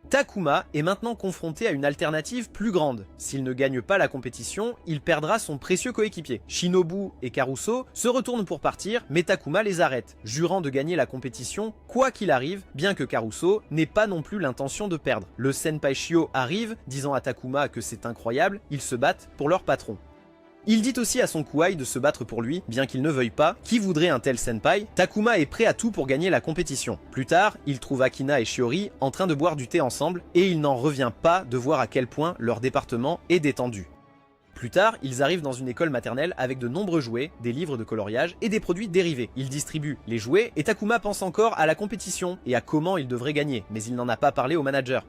Takuma est maintenant confronté à une alternative plus grande. S'il ne gagne pas la compétition, il perdra son précieux coéquipier. Shinobu et Karuso se retournent pour partir, mais Takuma les arrête, jurant de gagner la compétition quoi qu'il arrive, bien que Karuso n'ait pas non plus l'intention de perdre. Le senpai Shio arrive, disant à Takuma que c'est incroyable, ils se battent pour leur patron. Il dit aussi à son Kuai de se battre pour lui, bien qu'il ne veuille pas. Qui voudrait un tel senpai? Takuma est prêt à tout pour gagner la compétition. Plus tard, il trouve Akina et Shiori en train de boire du thé ensemble, et il n'en revient pas de voir à quel point leur département est détendu. Plus tard, ils arrivent dans une école maternelle avec de nombreux jouets, des livres de coloriage et des produits dérivés. Ils distribuent les jouets, et Takuma pense encore à la compétition et à comment il devrait gagner, mais il n'en a pas parlé au manager.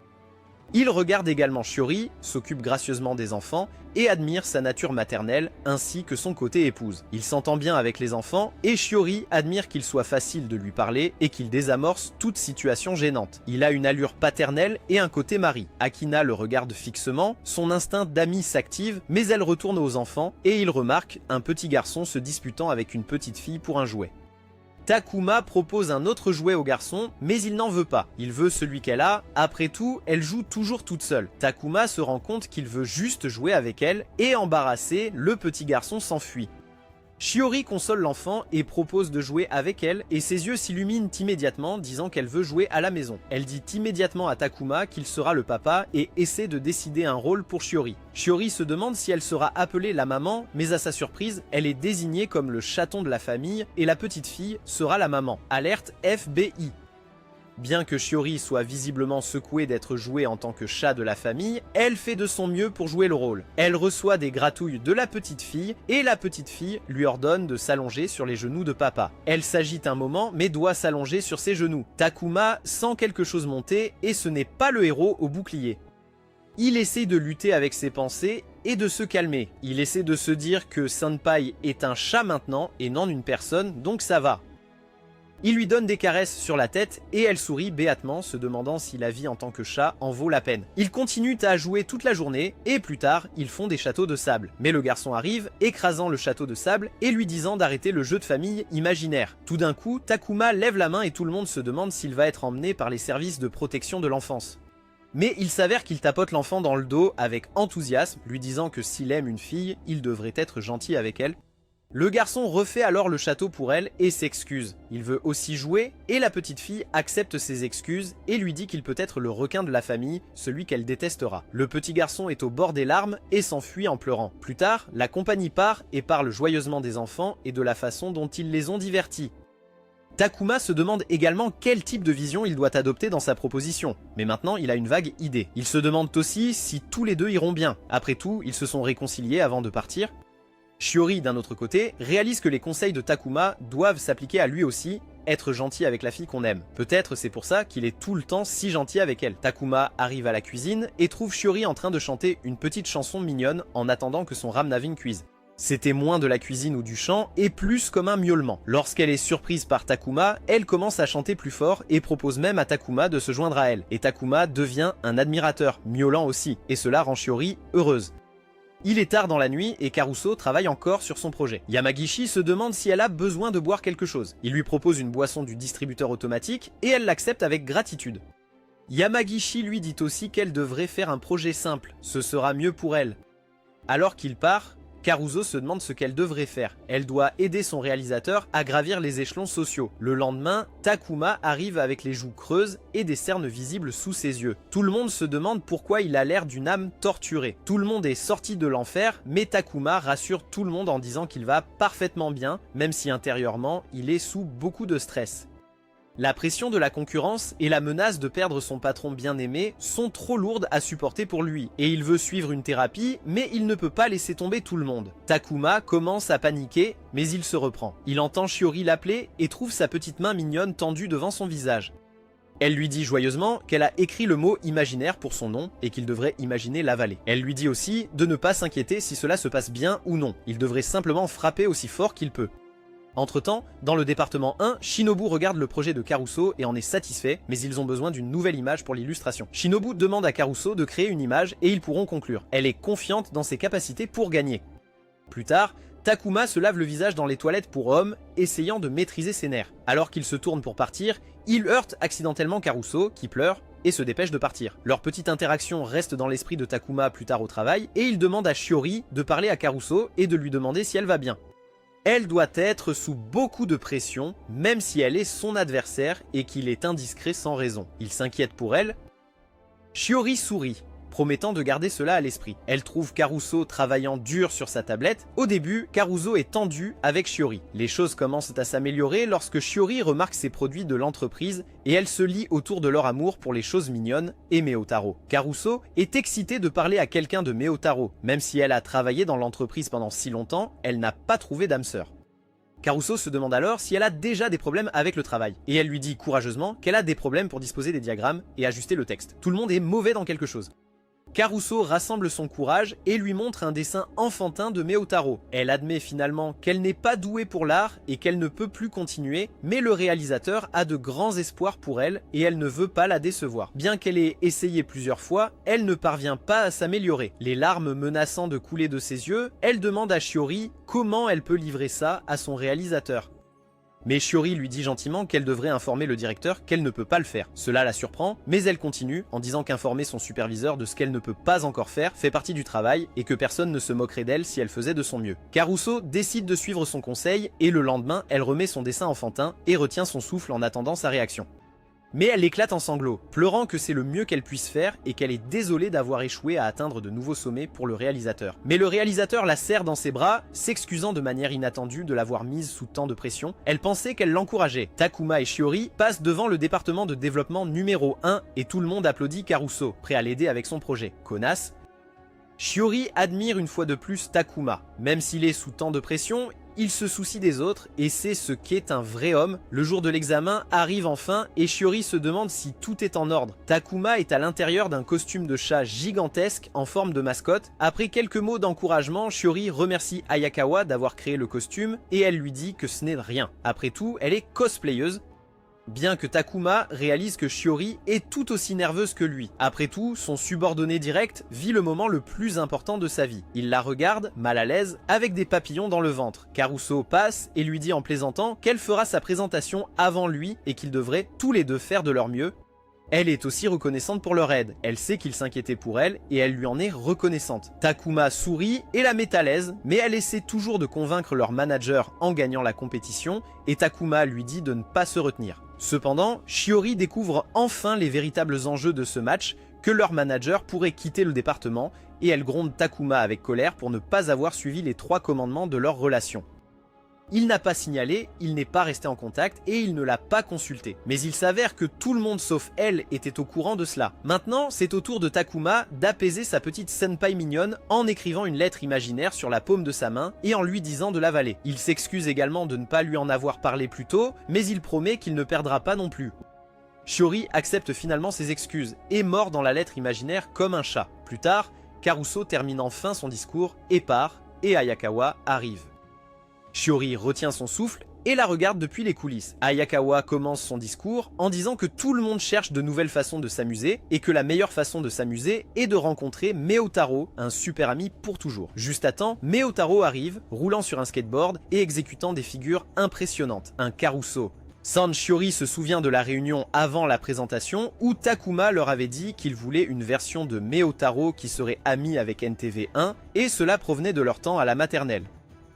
Il regarde également Shiori, s'occupe gracieusement des enfants et admire sa nature maternelle ainsi que son côté épouse. Il s'entend bien avec les enfants et Shiori admire qu'il soit facile de lui parler et qu'il désamorce toute situation gênante. Il a une allure paternelle et un côté mari. Akina le regarde fixement, son instinct d'ami s'active mais elle retourne aux enfants et il remarque un petit garçon se disputant avec une petite fille pour un jouet. Takuma propose un autre jouet au garçon, mais il n'en veut pas. Il veut celui qu'elle a, après tout, elle joue toujours toute seule. Takuma se rend compte qu'il veut juste jouer avec elle, et embarrassé, le petit garçon s'enfuit. Shiori console l'enfant et propose de jouer avec elle, et ses yeux s'illuminent immédiatement, disant qu'elle veut jouer à la maison. Elle dit immédiatement à Takuma qu'il sera le papa et essaie de décider un rôle pour Shiori. Shiori se demande si elle sera appelée la maman, mais à sa surprise, elle est désignée comme le chaton de la famille et la petite fille sera la maman. Alerte FBI. Bien que Shiori soit visiblement secouée d'être jouée en tant que chat de la famille, elle fait de son mieux pour jouer le rôle. Elle reçoit des gratouilles de la petite fille et la petite fille lui ordonne de s'allonger sur les genoux de papa. Elle s'agite un moment mais doit s'allonger sur ses genoux. Takuma sent quelque chose monter et ce n'est pas le héros au bouclier. Il essaie de lutter avec ses pensées et de se calmer. Il essaie de se dire que Senpai est un chat maintenant et non une personne, donc ça va. Il lui donne des caresses sur la tête et elle sourit béatement, se demandant si la vie en tant que chat en vaut la peine. Ils continuent à jouer toute la journée et plus tard, ils font des châteaux de sable. Mais le garçon arrive, écrasant le château de sable et lui disant d'arrêter le jeu de famille imaginaire. Tout d'un coup, Takuma lève la main et tout le monde se demande s'il va être emmené par les services de protection de l'enfance. Mais il s'avère qu'il tapote l'enfant dans le dos avec enthousiasme, lui disant que s'il aime une fille, il devrait être gentil avec elle. Le garçon refait alors le château pour elle et s'excuse. Il veut aussi jouer et la petite fille accepte ses excuses et lui dit qu'il peut être le requin de la famille, celui qu'elle détestera. Le petit garçon est au bord des larmes et s'enfuit en pleurant. Plus tard, la compagnie part et parle joyeusement des enfants et de la façon dont ils les ont divertis. Takuma se demande également quel type de vision il doit adopter dans sa proposition, mais maintenant il a une vague idée. Il se demande aussi si tous les deux iront bien. Après tout, ils se sont réconciliés avant de partir. Shiori, d'un autre côté, réalise que les conseils de Takuma doivent s'appliquer à lui aussi, être gentil avec la fille qu'on aime. Peut-être c'est pour ça qu'il est tout le temps si gentil avec elle. Takuma arrive à la cuisine et trouve Shiori en train de chanter une petite chanson mignonne en attendant que son Ramnavin cuise. C'était moins de la cuisine ou du chant et plus comme un miaulement. Lorsqu'elle est surprise par Takuma, elle commence à chanter plus fort et propose même à Takuma de se joindre à elle. Et Takuma devient un admirateur, miaulant aussi, et cela rend Shiori heureuse. Il est tard dans la nuit et Karuso travaille encore sur son projet. Yamagishi se demande si elle a besoin de boire quelque chose. Il lui propose une boisson du distributeur automatique et elle l'accepte avec gratitude. Yamagishi lui dit aussi qu'elle devrait faire un projet simple, ce sera mieux pour elle. Alors qu'il part, Karuso se demande ce qu'elle devrait faire. Elle doit aider son réalisateur à gravir les échelons sociaux. Le lendemain, Takuma arrive avec les joues creuses et des cernes visibles sous ses yeux. Tout le monde se demande pourquoi il a l'air d'une âme torturée. Tout le monde est sorti de l'enfer, mais Takuma rassure tout le monde en disant qu'il va parfaitement bien, même si intérieurement, il est sous beaucoup de stress. La pression de la concurrence et la menace de perdre son patron bien-aimé sont trop lourdes à supporter pour lui, et il veut suivre une thérapie, mais il ne peut pas laisser tomber tout le monde. Takuma commence à paniquer, mais il se reprend. Il entend Shiori l'appeler et trouve sa petite main mignonne tendue devant son visage. Elle lui dit joyeusement qu'elle a écrit le mot imaginaire pour son nom et qu'il devrait imaginer l'avaler. Elle lui dit aussi de ne pas s'inquiéter si cela se passe bien ou non, il devrait simplement frapper aussi fort qu'il peut. Entre-temps, dans le département 1, Shinobu regarde le projet de Karuso et en est satisfait, mais ils ont besoin d'une nouvelle image pour l'illustration. Shinobu demande à Karuso de créer une image et ils pourront conclure. Elle est confiante dans ses capacités pour gagner. Plus tard, Takuma se lave le visage dans les toilettes pour hommes, essayant de maîtriser ses nerfs. Alors qu'il se tourne pour partir, il heurte accidentellement Karuso, qui pleure, et se dépêche de partir. Leur petite interaction reste dans l'esprit de Takuma plus tard au travail, et il demande à Shiori de parler à Karuso et de lui demander si elle va bien. Elle doit être sous beaucoup de pression, même si elle est son adversaire et qu'il est indiscret sans raison. Il s'inquiète pour elle. Shiori sourit, promettant de garder cela à l'esprit. Elle trouve Karuso travaillant dur sur sa tablette. Au début, Karuso est tendu avec Shiori. Les choses commencent à s'améliorer lorsque Shiori remarque ses produits de l'entreprise et elle se lie autour de leur amour pour les choses mignonnes et Meotaro. Karuso est excitée de parler à quelqu'un de Meotaro. Même si elle a travaillé dans l'entreprise pendant si longtemps, elle n'a pas trouvé d'âme sœur. Karuso se demande alors si elle a déjà des problèmes avec le travail. Et elle lui dit courageusement qu'elle a des problèmes pour disposer des diagrammes et ajuster le texte. Tout le monde est mauvais dans quelque chose. Karuso rassemble son courage et lui montre un dessin enfantin de Meotaro. Elle admet finalement qu'elle n'est pas douée pour l'art et qu'elle ne peut plus continuer, mais le réalisateur a de grands espoirs pour elle et elle ne veut pas la décevoir. Bien qu'elle ait essayé plusieurs fois, elle ne parvient pas à s'améliorer. Les larmes menaçant de couler de ses yeux, elle demande à Shiori comment elle peut livrer ça à son réalisateur. Mais Shiori lui dit gentiment qu'elle devrait informer le directeur qu'elle ne peut pas le faire. Cela la surprend, mais elle continue en disant qu'informer son superviseur de ce qu'elle ne peut pas encore faire fait partie du travail et que personne ne se moquerait d'elle si elle faisait de son mieux. Karuso décide de suivre son conseil et le lendemain, elle remet son dessin enfantin et retient son souffle en attendant sa réaction. Mais elle éclate en sanglots, pleurant que c'est le mieux qu'elle puisse faire et qu'elle est désolée d'avoir échoué à atteindre de nouveaux sommets pour le réalisateur. Mais le réalisateur la serre dans ses bras, s'excusant de manière inattendue de l'avoir mise sous tant de pression. Elle pensait qu'elle l'encourageait. Takuma et Shiori passent devant le département de développement numéro 1 et tout le monde applaudit Karuso, prêt à l'aider avec son projet. Connasse. Shiori admire une fois de plus Takuma. Même s'il est sous tant de pression, il se soucie des autres et c'est ce qu'est un vrai homme. Le jour de l'examen arrive enfin et Shiori se demande si tout est en ordre. Takuma est à l'intérieur d'un costume de chat gigantesque en forme de mascotte. Après quelques mots d'encouragement, Shiori remercie Ayakawa d'avoir créé le costume et elle lui dit que ce n'est rien. Après tout, elle est cosplayeuse. Bien que Takuma réalise que Shiori est tout aussi nerveuse que lui. Après tout, son subordonné direct vit le moment le plus important de sa vie. Il la regarde, mal à l'aise, avec des papillons dans le ventre. Karuso passe et lui dit en plaisantant qu'elle fera sa présentation avant lui et qu'ils devraient tous les deux faire de leur mieux. Elle est aussi reconnaissante pour leur aide. Elle sait qu'il s'inquiétait pour elle et elle lui en est reconnaissante. Takuma sourit et la met à l'aise, mais elle essaie toujours de convaincre leur manager en gagnant la compétition et Takuma lui dit de ne pas se retenir. Cependant, Shiori découvre enfin les véritables enjeux de ce match, que leur manager pourrait quitter le département et elle gronde Takuma avec colère pour ne pas avoir suivi les 3 commandements de leur relation. Il n'a pas signalé, il n'est pas resté en contact et il ne l'a pas consulté. Mais il s'avère que tout le monde sauf elle était au courant de cela. Maintenant, c'est au tour de Takuma d'apaiser sa petite senpai mignonne en écrivant une lettre imaginaire sur la paume de sa main et en lui disant de l'avaler. Il s'excuse également de ne pas lui en avoir parlé plus tôt, mais il promet qu'il ne perdra pas non plus. Shiori accepte finalement ses excuses et mord dans la lettre imaginaire comme un chat. Plus tard, Karuso termine enfin son discours et part, et Ayakawa arrive. Shiori retient son souffle et la regarde depuis les coulisses. Hayakawa commence son discours en disant que tout le monde cherche de nouvelles façons de s'amuser et que la meilleure façon de s'amuser est de rencontrer Meotaro, un super ami pour toujours. Juste à temps, Meotaro arrive, roulant sur un skateboard et exécutant des figures impressionnantes, un carousel. San Shiori se souvient de la réunion avant la présentation où Takuma leur avait dit qu'il voulait une version de Meotaro qui serait ami avec NTV1 et cela provenait de leur temps à la maternelle.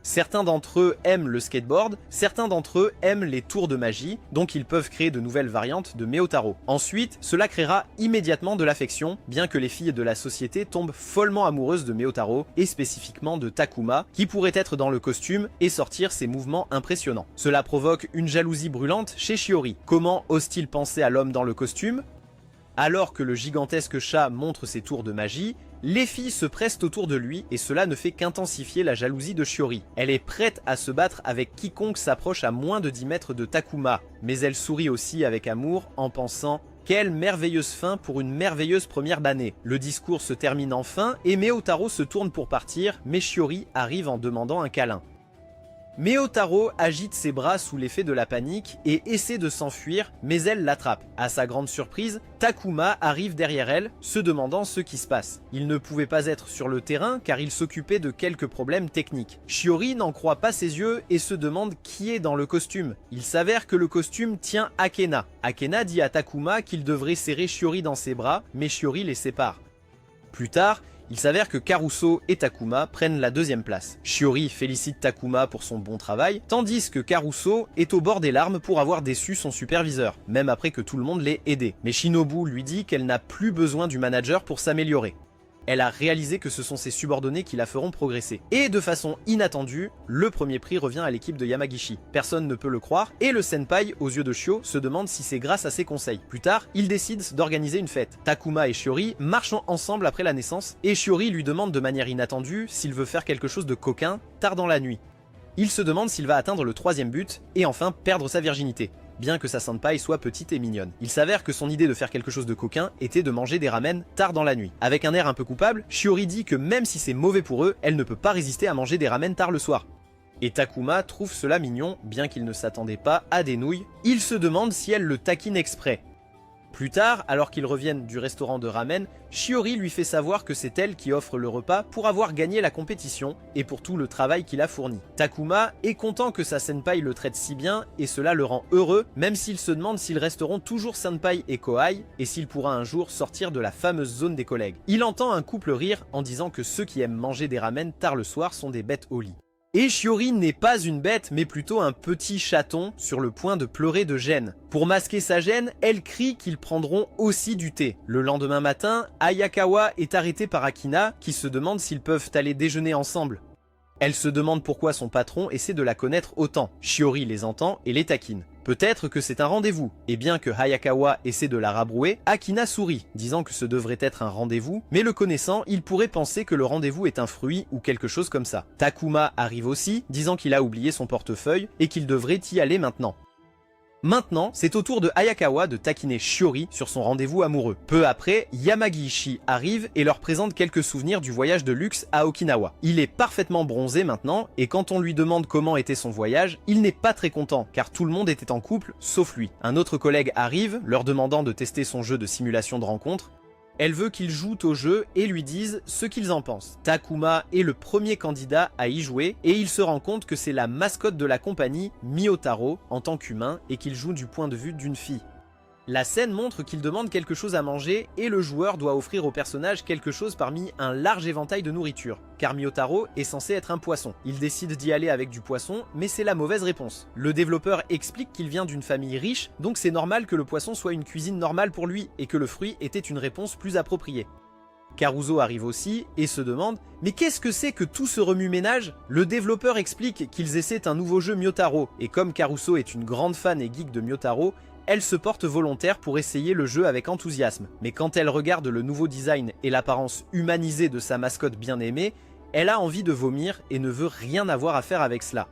Certains d'entre eux aiment le skateboard, certains d'entre eux aiment les tours de magie, donc ils peuvent créer de nouvelles variantes de Meotaro. Ensuite, cela créera immédiatement de l'affection, bien que les filles de la société tombent follement amoureuses de Meotaro, et spécifiquement de Takuma, qui pourrait être dans le costume et sortir ses mouvements impressionnants. Cela provoque une jalousie brûlante chez Shiori. Comment ose-t-il penser à l'homme dans le costume ? Alors que le gigantesque chat montre ses tours de magie, les filles se pressent autour de lui et cela ne fait qu'intensifier la jalousie de Shiori. Elle est prête à se battre avec quiconque s'approche à moins de 10 mètres de Takuma, mais elle sourit aussi avec amour en pensant « Quelle merveilleuse fin pour une merveilleuse première d'année !» Le discours se termine enfin et Meotaro se tourne pour partir, mais Shiori arrive en demandant un câlin. Meotaro agite ses bras sous l'effet de la panique et essaie de s'enfuir, mais elle l'attrape. À sa grande surprise, Takuma arrive derrière elle, se demandant ce qui se passe. Il ne pouvait pas être sur le terrain car il s'occupait de quelques problèmes techniques. Shiori n'en croit pas ses yeux et se demande qui est dans le costume. Il s'avère que le costume tient Akena. Akena dit à Takuma qu'il devrait serrer Shiori dans ses bras, mais Shiori les sépare. Plus tard, il s'avère que Caruso et Takuma prennent la deuxième place. Shiori félicite Takuma pour son bon travail, tandis que Caruso est au bord des larmes pour avoir déçu son superviseur, même après que tout le monde l'ait aidé. Mais Shinobu lui dit qu'elle n'a plus besoin du manager pour s'améliorer. Elle a réalisé que ce sont ses subordonnés qui la feront progresser. Et de façon inattendue, le premier prix revient à l'équipe de Yamagishi. Personne ne peut le croire, et le senpai, aux yeux de Shio, se demande si c'est grâce à ses conseils. Plus tard, ils décident d'organiser une fête. Takuma et Shiori marchent ensemble après la naissance, et Shiori lui demande de manière inattendue s'il veut faire quelque chose de coquin tard dans la nuit. Il se demande s'il va atteindre le troisième but, et enfin perdre sa virginité. Bien que sa senpai soit petite et mignonne. Il s'avère que son idée de faire quelque chose de coquin était de manger des ramen tard dans la nuit. Avec un air un peu coupable, Shiori dit que même si c'est mauvais pour eux, elle ne peut pas résister à manger des ramen tard le soir. Et Takuma trouve cela mignon, bien qu'il ne s'attendait pas à des nouilles. Il se demande si elle le taquine exprès. Plus tard, alors qu'ils reviennent du restaurant de ramen, Shiori lui fait savoir que c'est elle qui offre le repas pour avoir gagné la compétition et pour tout le travail qu'il a fourni. Takuma est content que sa senpai le traite si bien et cela le rend heureux, même s'il se demande s'ils resteront toujours senpai et kohai et s'il pourra un jour sortir de la fameuse zone des collègues. Il entend un couple rire en disant que ceux qui aiment manger des ramen tard le soir sont des bêtes au lit. Et Shiori n'est pas une bête, mais plutôt un petit chaton sur le point de pleurer de gêne. Pour masquer sa gêne, elle crie qu'ils prendront aussi du thé. Le lendemain matin, Hayakawa est arrêté par Akina, qui se demande s'ils peuvent aller déjeuner ensemble. Elle se demande pourquoi son patron essaie de la connaître autant. Shiori les entend et les taquine. Peut-être que c'est un rendez-vous. Et bien que Hayakawa essaie de la rabrouer, Akina sourit, disant que ce devrait être un rendez-vous, mais le connaissant, il pourrait penser que le rendez-vous est un fruit ou quelque chose comme ça. Takuma arrive aussi, disant qu'il a oublié son portefeuille et qu'il devrait y aller maintenant. Maintenant, c'est au tour de Hayakawa de taquiner Shiori sur son rendez-vous amoureux. Peu après, Yamagishi arrive et leur présente quelques souvenirs du voyage de luxe à Okinawa. Il est parfaitement bronzé maintenant, et quand on lui demande comment était son voyage, il n'est pas très content, car tout le monde était en couple, sauf lui. Un autre collègue arrive, leur demandant de tester son jeu de simulation de rencontre. Elle veut qu'ils jouent au jeu et lui disent ce qu'ils en pensent. Takuma est le premier candidat à y jouer et il se rend compte que c'est la mascotte de la compagnie, Meotaro, en tant qu'humain et qu'il joue du point de vue d'une fille. La scène montre qu'il demande quelque chose à manger et le joueur doit offrir au personnage quelque chose parmi un large éventail de nourriture. Car Meotaro est censé être un poisson. Il décide d'y aller avec du poisson, mais c'est la mauvaise réponse. Le développeur explique qu'il vient d'une famille riche, donc c'est normal que le poisson soit une cuisine normale pour lui et que le fruit était une réponse plus appropriée. Caruso arrive aussi et se demande « Mais qu'est-ce que c'est que tout ce remue-ménage ?» Le développeur explique qu'ils essaient un nouveau jeu Meotaro, et comme Caruso est une grande fan et geek de Meotaro, elle se porte volontaire pour essayer le jeu avec enthousiasme. Mais quand elle regarde le nouveau design et l'apparence humanisée de sa mascotte bien aimée, elle a envie de vomir et ne veut rien avoir à faire avec cela.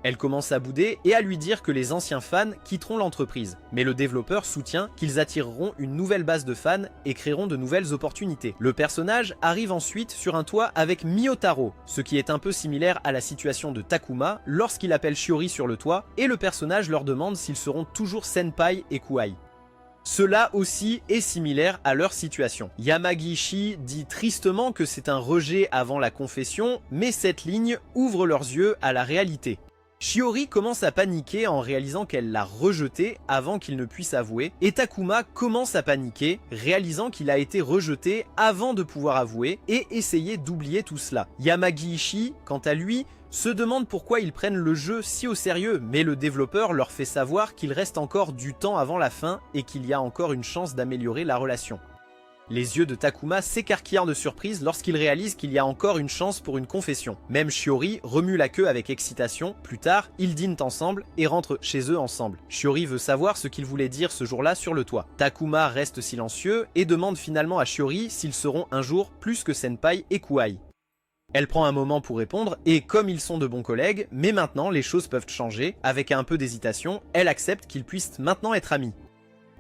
Elle commence à bouder et à lui dire que les anciens fans quitteront l'entreprise. Mais le développeur soutient qu'ils attireront une nouvelle base de fans et créeront de nouvelles opportunités. Le personnage arrive ensuite sur un toit avec Miyotaro, ce qui est un peu similaire à la situation de Takuma lorsqu'il appelle Shiori sur le toit et le personnage leur demande s'ils seront toujours Senpai et Kuai. Cela aussi est similaire à leur situation. Yamagishi dit tristement que c'est un rejet avant la confession, mais cette ligne ouvre leurs yeux à la réalité. Shiori commence à paniquer en réalisant qu'elle l'a rejeté avant qu'il ne puisse avouer, et Takuma commence à paniquer, réalisant qu'il a été rejeté avant de pouvoir avouer, et essayer d'oublier tout cela. Yamagishi, quant à lui, se demande pourquoi ils prennent le jeu si au sérieux, mais le développeur leur fait savoir qu'il reste encore du temps avant la fin et qu'il y a encore une chance d'améliorer la relation. Les yeux de Takuma s'écarquillent de surprise lorsqu'il réalise qu'il y a encore une chance pour une confession. Même Shiori remue la queue avec excitation. Plus tard, ils dînent ensemble et rentrent chez eux ensemble. Shiori veut savoir ce qu'il voulait dire ce jour-là sur le toit. Takuma reste silencieux et demande finalement à Shiori s'ils seront un jour plus que Senpai et Kuai. Elle prend un moment pour répondre et comme ils sont de bons collègues, mais maintenant les choses peuvent changer, avec un peu d'hésitation, elle accepte qu'ils puissent maintenant être amis.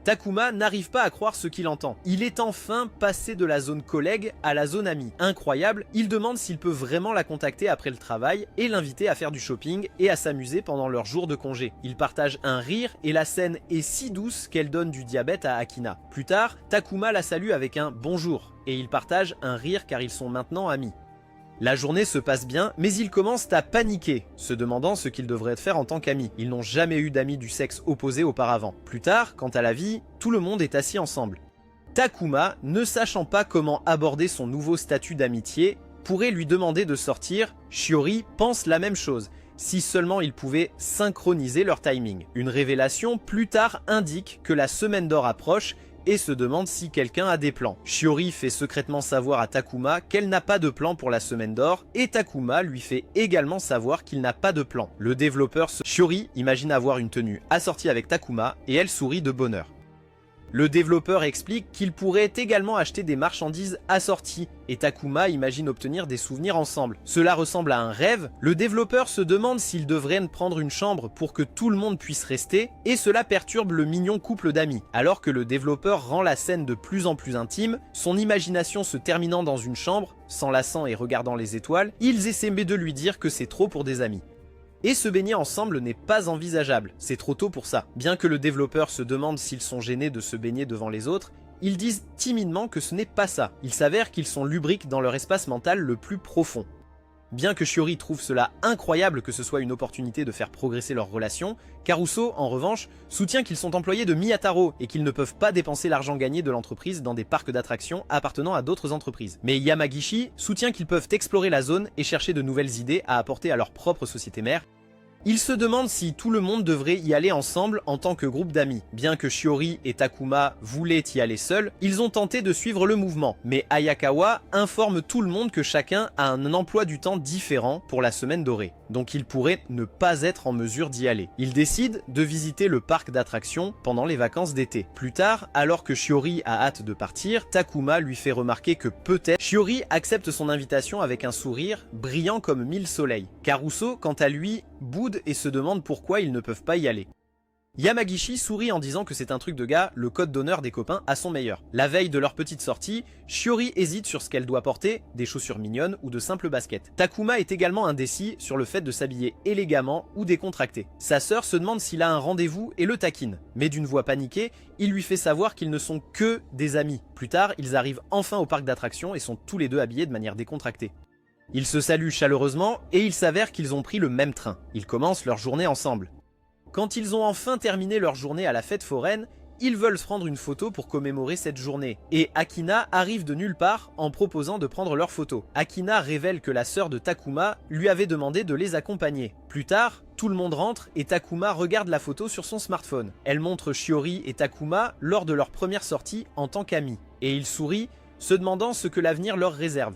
Takuma n'arrive pas à croire ce qu'il entend. Il est enfin passé de la zone collègue à la zone ami. Incroyable, il demande s'il peut vraiment la contacter après le travail et l'inviter à faire du shopping et à s'amuser pendant leur jour de congé. Ils partagent un rire et la scène est si douce qu'elle donne du diabète à Akina. Plus tard, Takuma la salue avec un bonjour et ils partagent un rire car ils sont maintenant amis. La journée se passe bien, mais ils commencent à paniquer, se demandant ce qu'ils devraient faire en tant qu'amis. Ils n'ont jamais eu d'amis du sexe opposé auparavant. Plus tard, quant à la vie, tout le monde est assis ensemble. Takuma, ne sachant pas comment aborder son nouveau statut d'amitié, pourrait lui demander de sortir. Shiori pense la même chose, si seulement ils pouvaient synchroniser leur timing. Une révélation plus tard indique que la semaine d'or approche et se demande si quelqu'un a des plans. Shiori fait secrètement savoir à Takuma qu'elle n'a pas de plan pour la semaine d'or et Takuma lui fait également savoir qu'il n'a pas de plan. Le développeur Shiori imagine avoir une tenue assortie avec Takuma et elle sourit de bonheur. Le développeur explique qu'il pourrait également acheter des marchandises assorties et Takuma imagine obtenir des souvenirs ensemble. Cela ressemble à un rêve. Le développeur se demande s'il devrait prendre une chambre pour que tout le monde puisse rester et cela perturbe le mignon couple d'amis. Alors que le développeur rend la scène de plus en plus intime, son imagination se terminant dans une chambre, s'enlaçant et regardant les étoiles, ils essaient de lui dire que c'est trop pour des amis. Et se baigner ensemble n'est pas envisageable, c'est trop tôt pour ça. Bien que le développeur se demande s'ils sont gênés de se baigner devant les autres, ils disent timidement que ce n'est pas ça. Il s'avère qu'ils sont lubriques dans leur espace mental le plus profond. Bien que Shiori trouve cela incroyable que ce soit une opportunité de faire progresser leur relation, Caruso, en revanche, soutient qu'ils sont employés de Miyataro et qu'ils ne peuvent pas dépenser l'argent gagné de l'entreprise dans des parcs d'attractions appartenant à d'autres entreprises. Mais Yamagishi soutient qu'ils peuvent explorer la zone et chercher de nouvelles idées à apporter à leur propre société mère. Il se demande si tout le monde devrait y aller ensemble en tant que groupe d'amis. Bien que Shiori et Takuma voulaient y aller seuls, ils ont tenté de suivre le mouvement. Mais Ayakawa informe tout le monde que chacun a un emploi du temps différent pour la semaine dorée. Donc ils pourraient ne pas être en mesure d'y aller. Ils décident de visiter le parc d'attractions pendant les vacances d'été. Plus tard, alors que Shiori a hâte de partir, Takuma lui fait remarquer que peut-être Shiori accepte son invitation avec un sourire brillant comme 1000 soleils. Caruso, quant à lui, boude et se demande pourquoi ils ne peuvent pas y aller. Yamagishi sourit en disant que c'est un truc de gars, le code d'honneur des copains à son meilleur. La veille de leur petite sortie, Shiori hésite sur ce qu'elle doit porter, des chaussures mignonnes ou de simples baskets. Takuma est également indécis sur le fait de s'habiller élégamment ou décontracté. Sa sœur se demande s'il a un rendez-vous et le taquine, mais d'une voix paniquée, il lui fait savoir qu'ils ne sont que des amis. Plus tard, ils arrivent enfin au parc d'attractions et sont tous les deux habillés de manière décontractée. Ils se saluent chaleureusement et il s'avère qu'ils ont pris le même train. Ils commencent leur journée ensemble. Quand ils ont enfin terminé leur journée à la fête foraine, ils veulent se prendre une photo pour commémorer cette journée. Et Akina arrive de nulle part en proposant de prendre leur photo. Akina révèle que la sœur de Takuma lui avait demandé de les accompagner. Plus tard, tout le monde rentre et Takuma regarde la photo sur son smartphone. Elle montre Shiori et Takuma lors de leur première sortie en tant qu'amis. Et ils sourient, se demandant ce que l'avenir leur réserve.